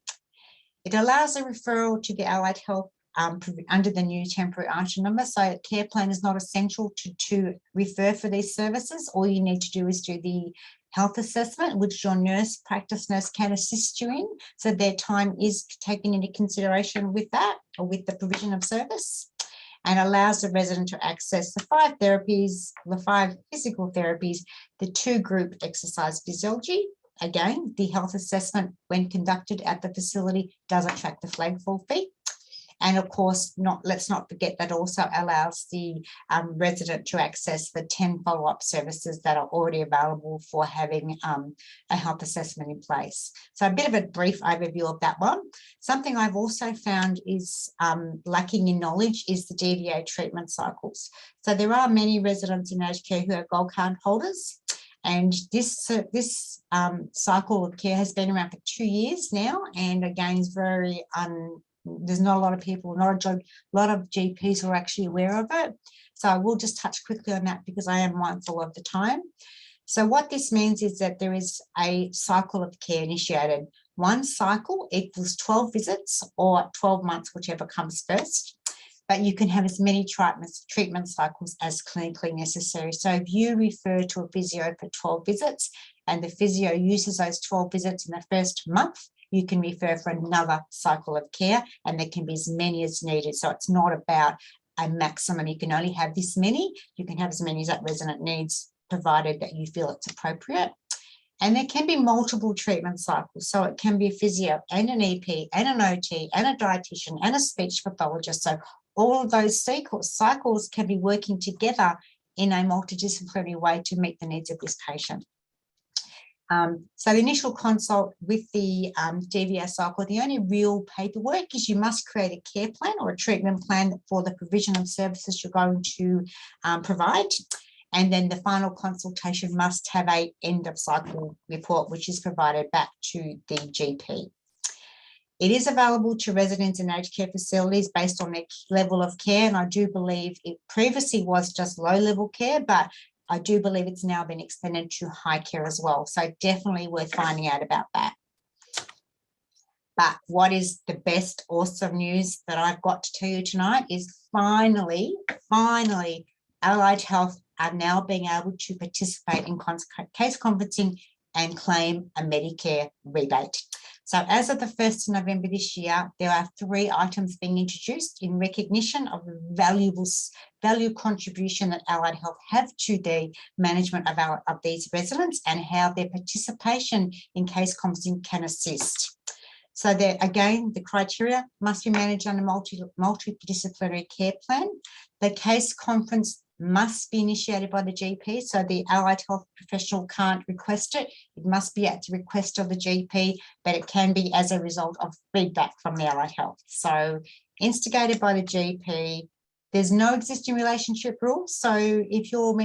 It allows a referral to the allied health under the new temporary item number. So a care plan is not essential to refer for these services. All you need to do is do the health assessment, which your practice nurse can assist you in. So their time is taken into consideration with that or with the provision of service, and allows the resident to access the 5 therapies, the 5 physical therapies, the 2 group exercise physiology. Again, the health assessment when conducted at the facility does attract the flagfall fee. And of course, let's not forget that also allows the resident to access the 10 follow-up services that are already available for having a health assessment in place. So a bit of a brief overview of that one. Something I've also found is lacking in knowledge is the Dva treatment cycles. So there are many residents in aged care who are gold card holders. And this cycle of care has been around for 2 years now, and again is very there's not a lot of people, not a lot of GPs who are actually aware of it. So I will just touch quickly on that because I am mindful of the time. So what this means is that there is a cycle of care initiated. One cycle equals 12 visits or 12 months, whichever comes first. But you can have as many treatment cycles as clinically necessary. So if you refer to a physio for 12 visits and the physio uses those 12 visits in the first month, you can refer for another cycle of care, and there can be as many as needed. So it's not about a maximum. You can only have this many. You can have as many as that resident needs, provided that you feel it's appropriate. And there can be multiple treatment cycles. So it can be a physio and an EP and an OT and a dietitian and a speech pathologist. So all of those cycles can be working together in a multidisciplinary way to meet the needs of this patient. So the initial consult with the DVS cycle, the only real paperwork is you must create a care plan or a treatment plan for the provision of services you're going to provide. And then the final consultation must have an end of cycle report, which is provided back to the GP. It is available to residents in aged care facilities based on their level of care. And I do believe it previously was just low level care, but I do believe it's now been extended to high care as well. So definitely worth finding out about that. But what is the best awesome news that I've got to tell you tonight is finally, allied health are now being able to participate in case conferencing and claim a Medicare rebate. So as of the 1st of November this year, there are 3 items being introduced in recognition of the value contribution that allied health have to the management of these residents and how their participation in case conferencing can assist. So that again, the criteria must be managed under multidisciplinary care plan. The case conference must be initiated by the GP, so the allied health professional can't request it. It must be at the request of the GP, but it can be as a result of feedback from the allied health. So instigated by the GP, there's no existing relationship rules. So if you're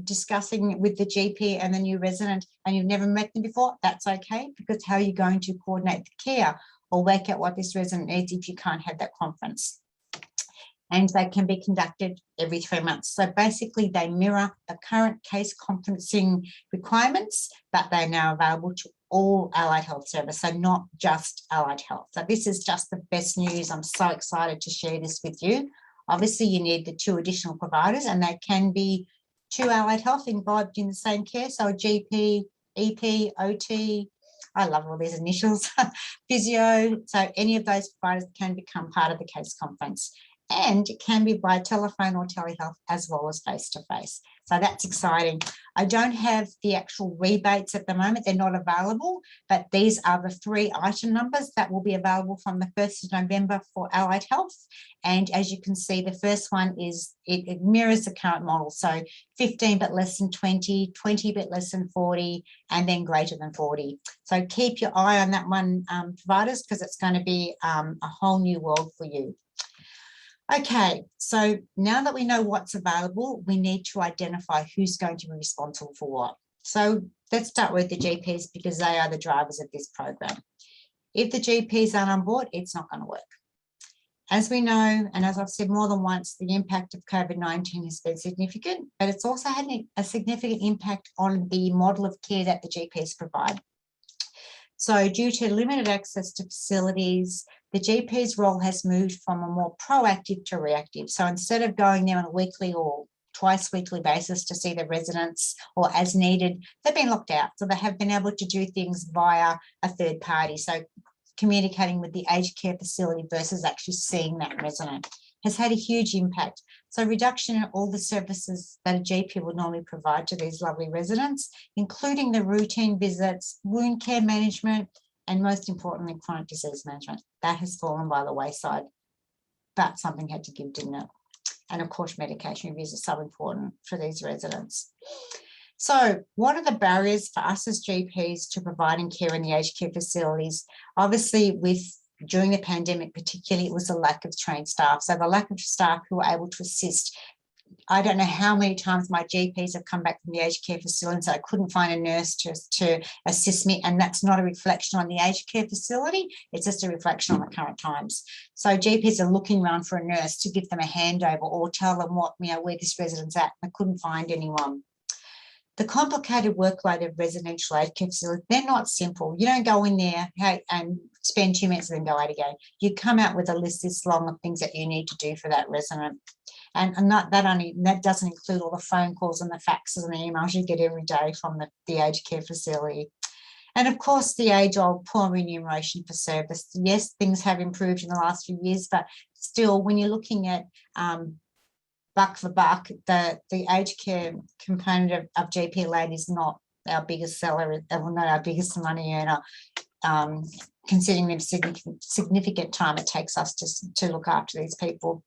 discussing with the GP and the new resident and you've never met them before, that's okay, because how are you going to coordinate the care or work out what this resident needs if you can't have that conference? And they can be conducted every 3 months. So basically they mirror the current case conferencing requirements, but they're now available to all allied health service, so not just allied health. So this is just the best news. I'm so excited to share this with you. Obviously you need the 2 additional providers, and they can be 2 allied health involved in the same care. So a GP, EP, OT, I love all these initials, physio. So any of those providers can become part of the case conference. And it can be by telephone or telehealth as well as face-to-face. So that's exciting. I don't have the actual rebates at the moment. They're not available, but these are the 3 item numbers that will be available from the 1st of November for allied health. And as you can see, the first one is, it mirrors the current model. So 15 but less than 20, 20 but less than 40, and then greater than 40. So keep your eye on that one, providers, because it's going to be a whole new world for you. Okay, so now that we know what's available, we need to identify who's going to be responsible for what. So let's start with the GPs, because they are the drivers of this program. If the GPs aren't on board, it's not going to work. As we know, and as I've said more than once, the impact of COVID-19 has been significant, but it's also had a significant impact on the model of care that the GPs provide. So due to limited access to facilities, the GP's role has moved from a more proactive to reactive. So instead of going there on a weekly or twice weekly basis to see the residents or as needed, they've been locked out. So they have been able to do things via a third party. So communicating with the aged care facility versus actually seeing that resident has had a huge impact. So reduction in all the services that a GP would normally provide to these lovely residents, including the routine visits, wound care management, and most importantly, chronic disease management. That has fallen by the wayside, but something had to give, didn't it? And of course, medication reviews are so important for these residents. So what are the barriers for us as GPs to providing care in the aged care facilities? Obviously, during the pandemic particularly, it was a lack of trained staff. So the lack of staff who were able to assist. I don't know how many times my GPs have come back from the aged care facility and said I couldn't find a nurse to assist me, and that's not a reflection on the aged care facility, it's just a reflection on the current times. So GPs are looking around for a nurse to give them a handover or tell them where this resident's at. I couldn't find anyone. The complicated workload of residential aged care facilities, they're not simple. You don't go in there and spend 2 minutes and then go out again. You come out with a list this long of things that you need to do for that resident. And that doesn't include all the phone calls and the faxes and the emails you get every day from the aged care facility. And of course, the age-old poor remuneration for service. Yes, things have improved in the last few years, but still, when you're looking at buck for buck, the aged care component of GP Lane is not our biggest seller, not our biggest money earner, considering the significant time it takes us to look after these people.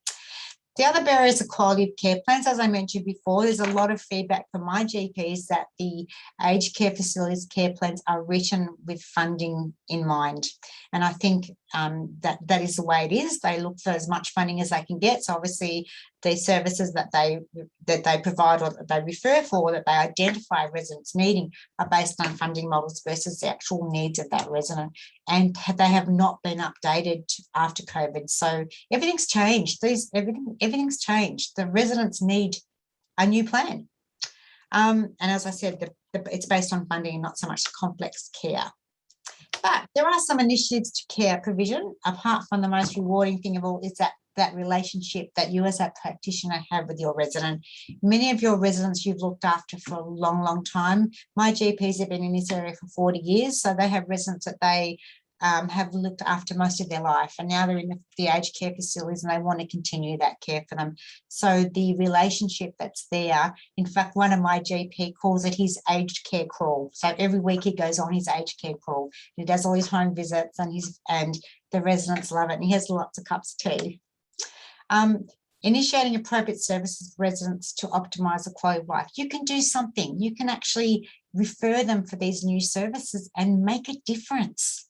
The other barrier is the quality of care plans. As I mentioned before, there's a lot of feedback from my GPs that the aged care facilities care plans are written with funding in mind. And I think that is the way it is. They look for as much funding as they can get. So obviously the services that they provide or that they refer for, that they identify residents needing, are based on funding models versus the actual needs of that resident. And they have not been updated after COVID. So everything's changed. Everything's changed. The residents need a new plan. And as I said, it's based on funding and not so much complex care. But there are some initiatives to care provision, apart from the most rewarding thing of all is that relationship that you as a practitioner have with your resident. Many of your residents you've looked after for a long, long time. My GPs have been in this area for 40 years, so they have residents that they have looked after most of their life, and now they're in the aged care facilities and they want to continue that care for them. So the relationship that's there, in fact, one of my GP calls it his aged care crawl. So every week he goes on his aged care crawl. He does all his home visits and the residents love it, and he has lots of cups of tea. Initiating appropriate services for residents to optimise the quality of life. You can do something. You can actually refer them for these new services and make a difference.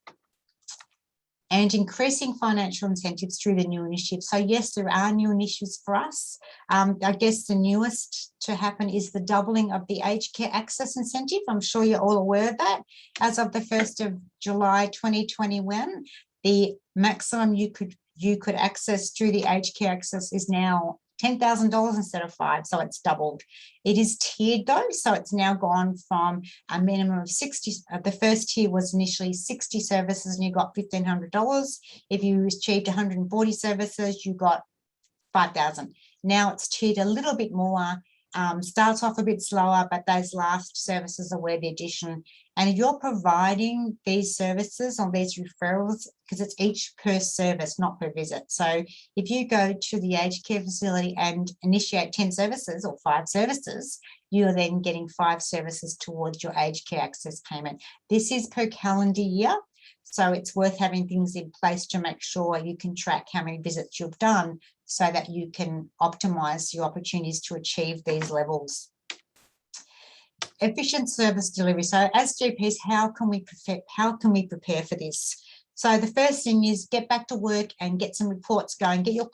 And increasing financial incentives through the new initiatives. So yes, there are new initiatives for us. I guess the newest to happen is the doubling of the aged care access incentive. I'm sure you're all aware of that. As of the 1st of July 2021, the maximum you could access through the aged care access is now $10,000 instead of $5,000, so it's doubled. It is tiered though, so it's now gone from a minimum of 60. The first tier was initially 60 services and you got $1,500. If you achieved 140 services, you got $5,000. Now it's tiered a little bit more, starts off a bit slower, but those last services are where the addition. And if you're providing these services or these referrals, because it's each per service, not per visit. So if you go to the aged care facility and initiate 10 services or 5 services, you're then getting 5 services towards your aged care access payment. This is per calendar year. So it's worth having things in place to make sure you can track how many visits you've done so that you can optimise your opportunities to achieve these levels. Efficient service delivery. So as GPs, how can we prepare for this? So the first thing is get back to work and get some reports going. Get your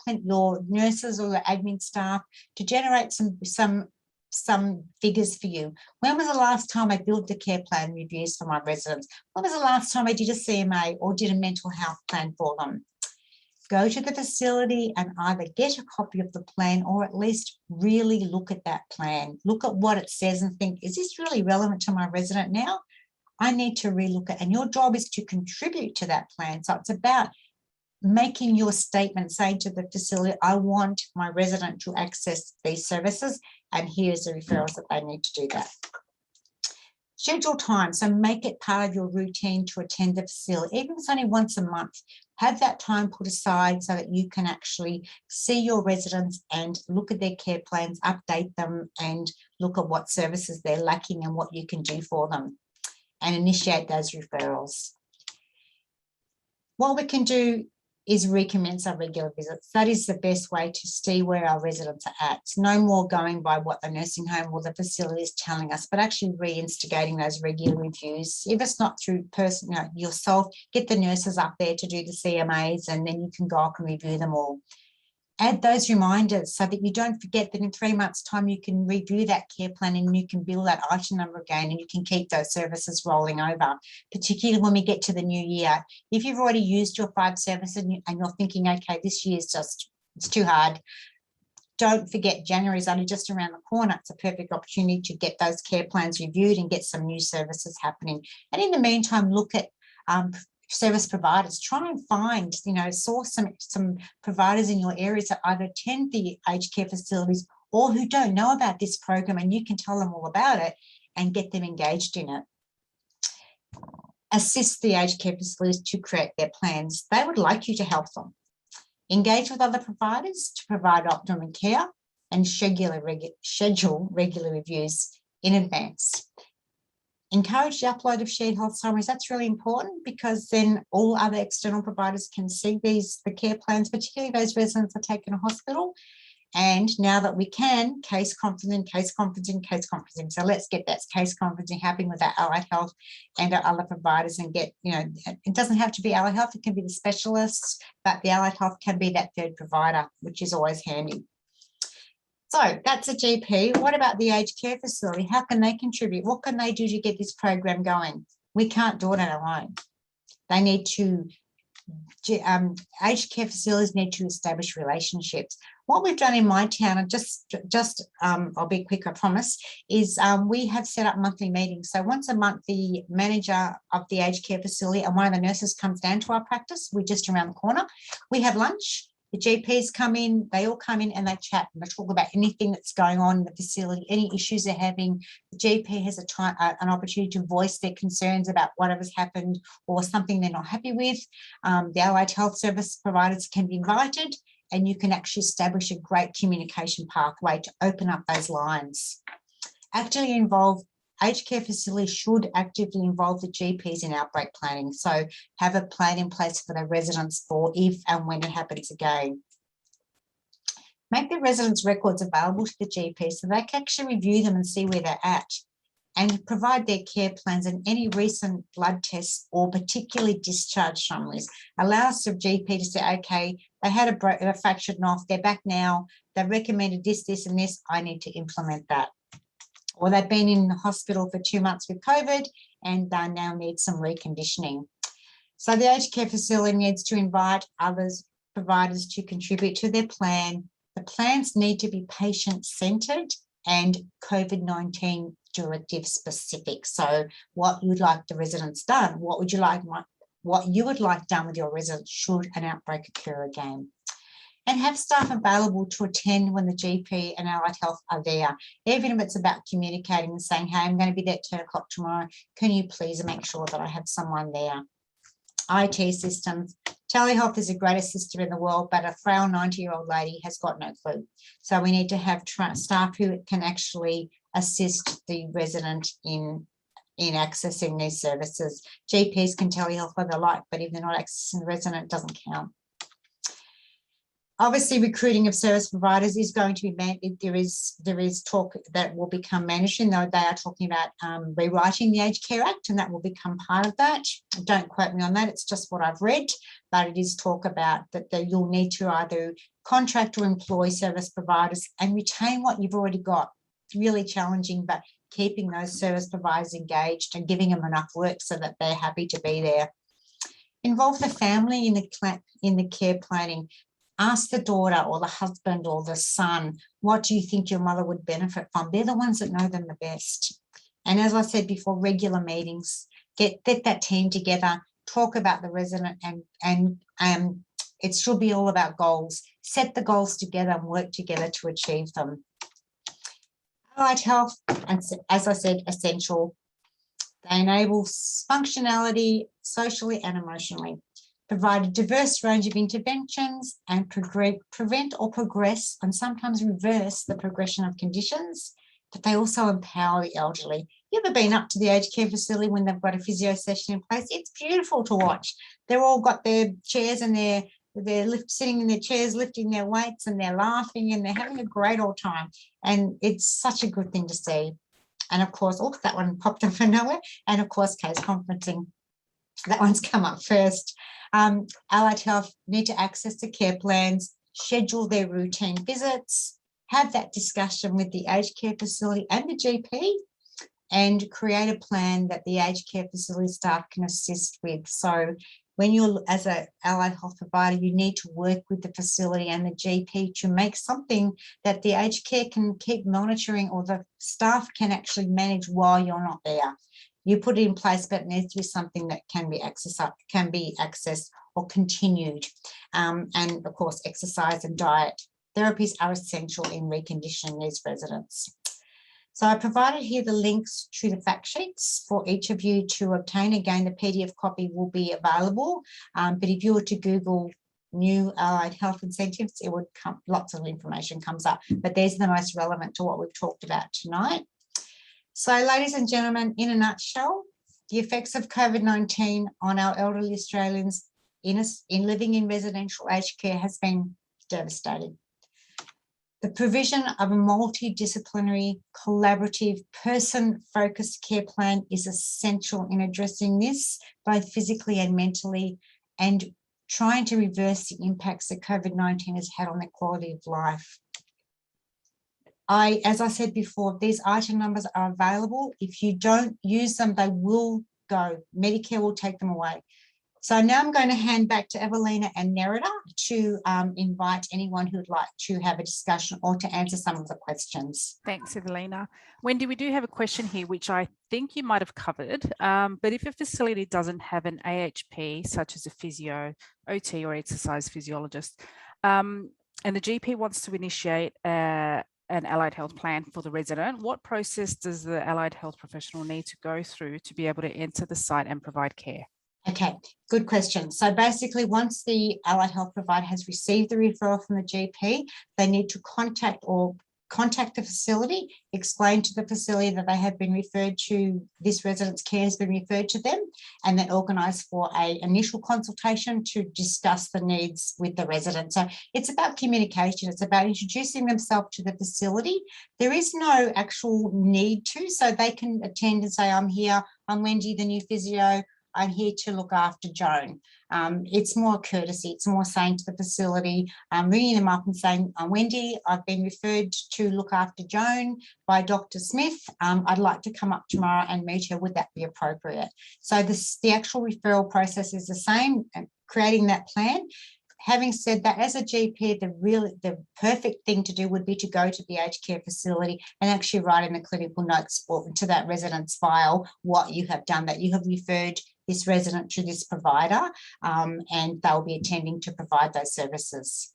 nurses or your admin staff to generate some figures for you. When was the last time I built the care plan reviews for my residents? When was the last time I did a CMA or did a mental health plan for them? Go to the facility and either get a copy of the plan or at least really look at that plan. Look at what it says and think, is this really relevant to my resident now? I need to relook at it. And your job is to contribute to that plan. So it's about making your statement, saying to the facility, I want my resident to access these services and here's the referrals that they need to do that. Schedule time, so make it part of your routine to attend the facility. Even if it's only once a month, have that time put aside so that you can actually see your residents and look at their care plans, update them and look at what services they're lacking and what you can do for them and initiate those referrals. What we can do is recommence our regular visits. That is the best way to see where our residents are at. It's no more going by what the nursing home or the facility is telling us, but actually reinstigating those regular reviews. If it's not through yourself, get the nurses up there to do the CMAs and then you can go up and review them all. Add those reminders so that you don't forget that in 3 months' time you can review that care plan and you can build that item number again and you can keep those services rolling over, particularly when we get to the new year. If you've already used your 5 services and you're thinking, okay, this year's it's too hard, don't forget January's only just around the corner. It's a perfect opportunity to get those care plans reviewed and get some new services happening. And in the meantime, look at service providers. Try and find, source some providers in your areas that either attend the aged care facilities or who don't know about this program, and you can tell them all about it and get them engaged in it. Assist the aged care facilities to create their plans. They would like you to help them. Engage with other providers to provide optimum care and schedule regular reviews in advance. Encourage the upload of shared health summaries. That's really important because then all other external providers can see the care plans, particularly those residents are taken to hospital. And now that we can, case conferencing. So let's get that case conferencing happening with our allied health and our other providers and get, it doesn't have to be allied health, it can be the specialists, but the allied health can be that third provider, which is always handy. So that's a GP. What about the aged care facility? How can they contribute? What can they do to get this program going? We can't do it on our own. They need to aged care facilities need to establish relationships. What we've done in my town, and I'll be quick, I promise, is we have set up monthly meetings. So once a month, the manager of the aged care facility and one of the nurses comes down to our practice. We're just around the corner. We have lunch. The GPs come in, they all come in and they chat and they talk about anything that's going on in the facility, any issues they're having. The GP has an opportunity to voice their concerns about whatever's happened or something they're not happy with. The allied health service providers can be invited, and you can actually establish a great communication pathway to open up those lines. Aged care facilities should actively involve the GPs in outbreak planning. So have a plan in place for the residents for if and when it happens again. Make the residents' records available to the GP so they can actually review them and see where they're at, and provide their care plans and any recent blood tests or particularly discharge summaries. Allows the GP to say, okay, they had a fractured off, they're back now, they've recommended this, this and this, I need to implement that. Or they've been in the hospital for 2 months with COVID and they now need some reconditioning. So the aged care facility needs to invite others, providers to contribute to their plan. The plans need to be patient-centred and COVID-19 directive specific. So what you would like the residents done, what you would like done with your residents should an outbreak occur again. And have staff available to attend when the GP and allied health are there. Even if it's about communicating and saying, hey, I'm going to be there at 10 o'clock tomorrow. Can you please make sure that I have someone there? IT systems. Telehealth is the greatest system in the world, but a frail 90-year-old lady has got no clue. So we need to have staff who can actually assist the resident in accessing these services. GPs can telehealth what they like, but if they're not accessing the resident, it doesn't count. Obviously, recruiting of service providers is going to be managed. There is talk that will become mandatory. Though they are talking about rewriting the Aged Care Act, and that will become part of that. Don't quote me on that. It's just what I've read, but it is talk about that you'll need to either contract or employ service providers and retain what you've already got. It's really challenging, but keeping those service providers engaged and giving them enough work so that they're happy to be there. Involve the family in the care planning. Ask the daughter or the husband or the son, what do you think your mother would benefit from? They're the ones that know them the best. And as I said before, regular meetings, get that team together, talk about the resident, and it should be all about goals. Set the goals together and work together to achieve them. Allied health, and as I said, essential. They enable functionality socially and emotionally. Provide a diverse range of interventions and prevent or progress and sometimes reverse the progression of conditions, but they also empower the elderly. You ever been up to the aged care facility when they've got a physio session in place? It's beautiful to watch. They're all got their chairs and they're sitting in their chairs, lifting their weights, and they're laughing and they're having a great old time. And it's such a good thing to see. And of course, that one popped up from nowhere. And of course, case conferencing. That one's come up first. Allied health need to access the care plans, schedule their routine visits, have that discussion with the aged care facility and the GP, and create a plan that the aged care facility staff can assist with. So when you're, as an allied health provider, you need to work with the facility and the GP to make something that the aged care can keep monitoring, or the staff can actually manage while you're not there. You put it in place, but it needs to be something that can be accessed or continued. And of course, exercise and diet. Therapies are essential in reconditioning these residents. So I provided here the links to the fact sheets for each of you to obtain. Again, the PDF copy will be available, but if you were to Google new allied health incentives, it would come, lots of information comes up, but these are the most relevant to what we've talked about tonight. So, ladies and gentlemen, in a nutshell, the effects of COVID-19 on our elderly Australians in living in residential aged care has been devastating. The provision of a multidisciplinary, collaborative, person-focused care plan is essential in addressing this, both physically and mentally, and trying to reverse the impacts that COVID-19 has had on their quality of life. As I said before, these item numbers are available. If you don't use them, they will go. Medicare will take them away. So now I'm going to hand back to Evelina and Nerida to invite anyone who would like to have a discussion or to answer some of the questions. Thanks, Evelina. Wendy, we do have a question here, which I think you might have covered, but if a facility doesn't have an AHP, such as a physio, OT or exercise physiologist, and the GP wants to initiate an allied health plan for the resident, what process does the allied health professional need to go through to be able to enter the site and provide care? Okay, good question. So basically, once the allied health provider has received the referral from the GP, they need to contact the facility, explain to the facility that they have been referred to, this resident's care has been referred to them, and then organise for an initial consultation to discuss the needs with the resident. So it's about communication. It's about introducing themselves to the facility. There is no actual need to, so they can attend and say, I'm here, I'm Wendy, the new physio, I'm here to look after Joan. It's more courtesy. It's more saying to the facility, ringing them up and saying, I'm Wendy, I've been referred to look after Joan by Dr. Smith. I'd like to come up tomorrow and meet her. Would that be appropriate? So the actual referral process is the same, creating that plan. Having said that, as a GP, the perfect thing to do would be to go to the aged care facility and actually write in the clinical notes or to that resident's file what you have done, that you have referred this resident to this provider, and they'll be attending to provide those services.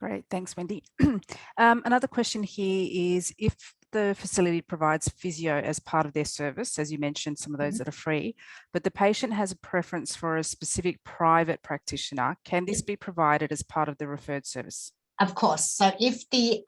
Great, thanks, Wendy. Another question here is, if the facility provides physio as part of their service, as you mentioned, some of those that are free, but the patient has a preference for a specific private practitioner, can this be provided as part of the referred service? Of course. So if the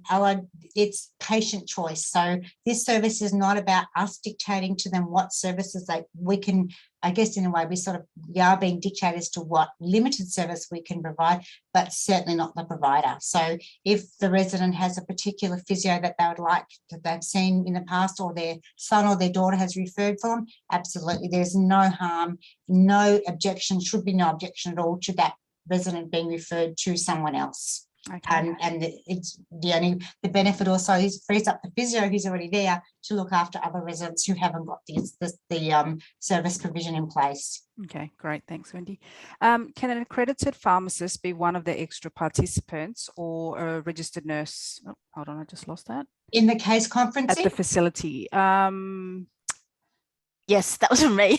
allied, it's patient choice. So this service is not about us dictating to them what services we can, I guess in a way we are being dictators to what limited service we can provide, but certainly not the provider. So if the resident has a particular physio that they would like, that they've seen in the past, or their son or their daughter has referred for them, absolutely, there's no harm, no objection, should be no objection at all to that resident being referred to someone else. Okay. And it's the benefit also is frees up the physio who's already there to look after other residents who haven't got the service provision in place. Okay, great. Thanks, Wendy. Can an accredited pharmacist be one of the extra participants, or a registered nurse? Oh, hold on, I just lost that. In the case conferencing? At the facility. Yes, that was from me.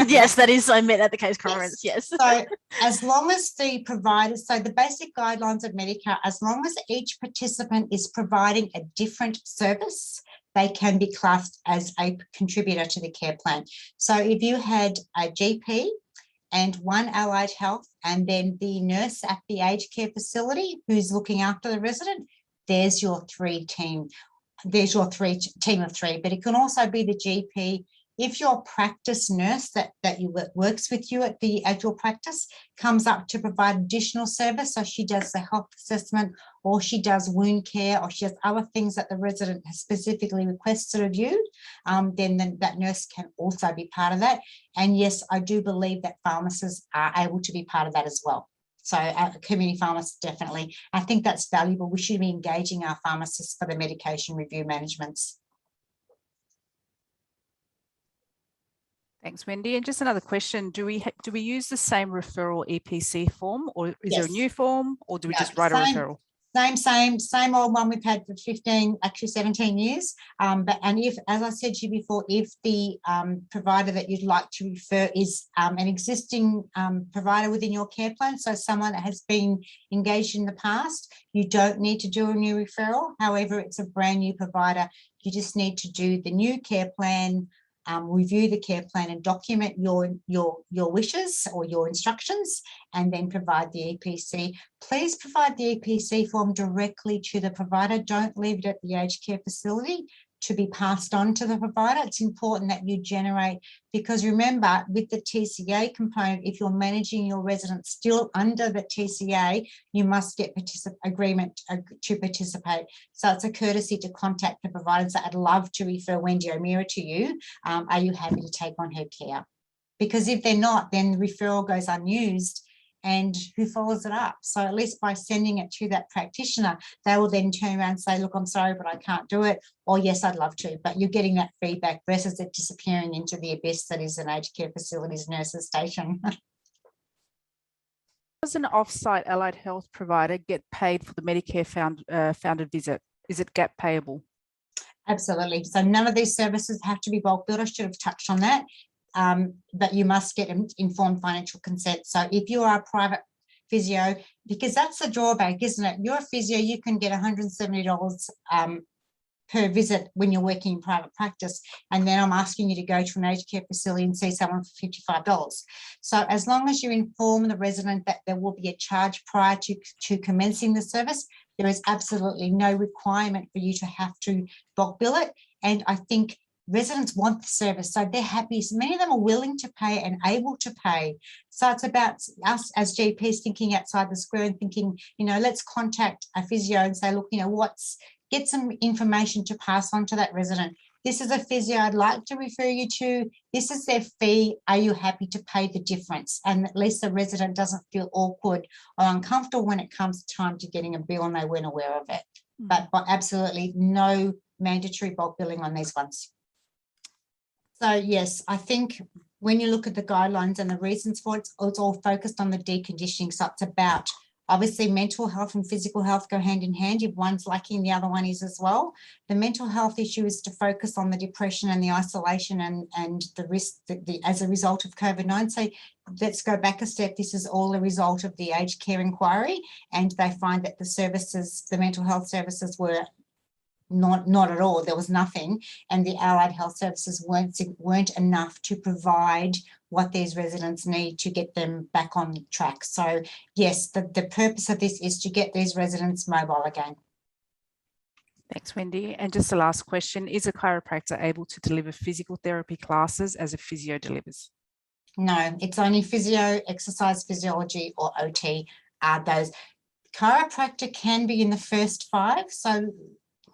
Yes, that is, I meant at the case conference, yes. So as long as the providers, so the basic guidelines of Medicare, as long as each participant is providing a different service, they can be classed as a contributor to the care plan. So if you had a GP and one allied health, and then the nurse at the aged care facility who's looking after the resident, there's your team of three. But it can also be the GP. If your practice nurse that works with you at your practice comes up to provide additional service, so she does the health assessment, or she does wound care, or she does other things that the resident has specifically requested of you, then that nurse can also be part of that. And yes, I do believe that pharmacists are able to be part of that as well. So community pharmacists, definitely. I think that's valuable. We should be engaging our pharmacists for the medication review managements. Thanks, Wendy. And just another question, do we use the same referral EPC form, or is there a new form, or do we just write a referral? Same old one we've had for 17 years. And if, as I said to you before, if the provider that you'd like to refer is an existing provider within your care plan, so someone that has been engaged in the past, you don't need to do a new referral. However, it's a brand new provider. You just need to do the new care plan, review the care plan and document your wishes or your instructions, and then provide the EPC. Please provide the EPC form directly to the provider. Don't leave it at the aged care facility to be passed on to the provider. It's important that you generate, because remember, with the TCA component, if you're managing your residents still under the TCA, you must get agreement to participate. So it's a courtesy to contact the providers that I'd love to refer Wendy O'Meara to you. Are you happy to take on her care? Because if they're not, then the referral goes unused, and who follows it up. So at least by sending it to that practitioner, they will then turn around and say, look, I'm sorry, but I can't do it. Or yes, I'd love to. But you're getting that feedback versus it disappearing into the abyss that is an aged care facilities nurses station. Does an off-site allied health provider get paid for the Medicare founded visit? Is it gap payable? Absolutely. So none of these services have to be bulk billed. I should have touched on that. But you must get informed financial consent. So if you are a private physio, because that's the drawback, isn't it? You're a physio, you can get $170 per visit when you're working in private practice. And then I'm asking you to go to an aged care facility and see someone for $55. So as long as you inform the resident that there will be a charge prior to commencing the service, there is absolutely no requirement for you to have to bulk bill it. And I think residents want the service, so they're happy. So many of them are willing to pay and able to pay. So it's about us as GPs thinking outside the square and thinking, you know, let's contact a physio and say, look, you know, get some information to pass on to that resident. This is a physio I'd like to refer you to. This is their fee. Are you happy to pay the difference? And at least the resident doesn't feel awkward or uncomfortable when it comes time to getting a bill and they weren't aware of it. But absolutely no mandatory bulk billing on these ones. So yes, I think when you look at the guidelines and the reasons for it, it's all focused on the deconditioning. So it's about, obviously, mental health and physical health go hand in hand. If one's lacking, the other one is as well. The mental health issue is to focus on the depression and the isolation and the risk as a result of COVID-19. So let's go back a step. This is all a result of the aged care inquiry, and they find that the services, the mental health services were not at all. There was nothing, and the allied health services weren't enough to provide what these residents need to get them back on track. So yes, the purpose of this is to get these residents mobile again. Thanks, Wendy. And just the last question, is a chiropractor able to deliver physical therapy classes as a physio delivers? No, it's only physio, exercise physiology or OT are those. Chiropractor can be in the first 5. So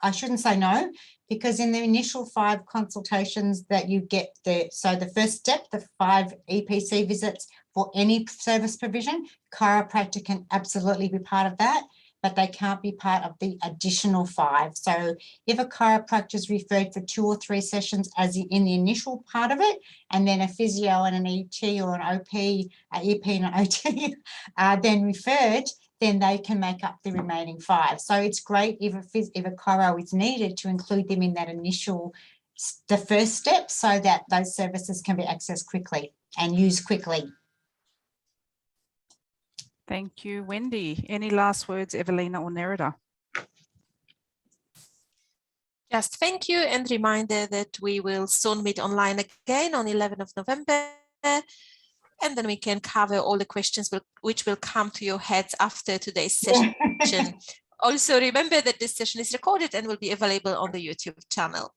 I shouldn't say no, because in the initial 5 consultations that you get so the first step, the 5 EPC visits for any service provision, chiropractor can absolutely be part of that, but they can't be part of the additional 5. So if a chiropractor is referred for 2 or 3 sessions as in the initial part of it, and then a physio and an ET or an OP, EP and an OT then referred, then they can make up the remaining 5. So it's great if a chiro is needed to include them in that initial, the first step, so that those services can be accessed quickly and used quickly. Thank you, Wendy. Any last words, Evelina or Nerida? Just thank you, and reminder that we will soon meet online again on 11th of November. And then we can cover all the questions which will come to your heads after today's session. Also, remember that this session is recorded and will be available on the YouTube channel.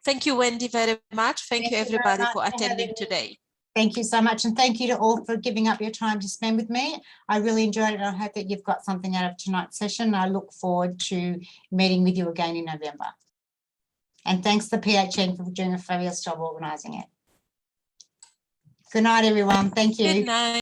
Thank you, Wendy, very much. Thank you, everybody, for attending today. Thank you so much. And thank you to all for giving up your time to spend with me. I really enjoyed it. I hope that you've got something out of tonight's session. I look forward to meeting with you again in November. And thanks to the PHN for doing a fabulous job organising it. Good night, everyone. Thank you. Good night.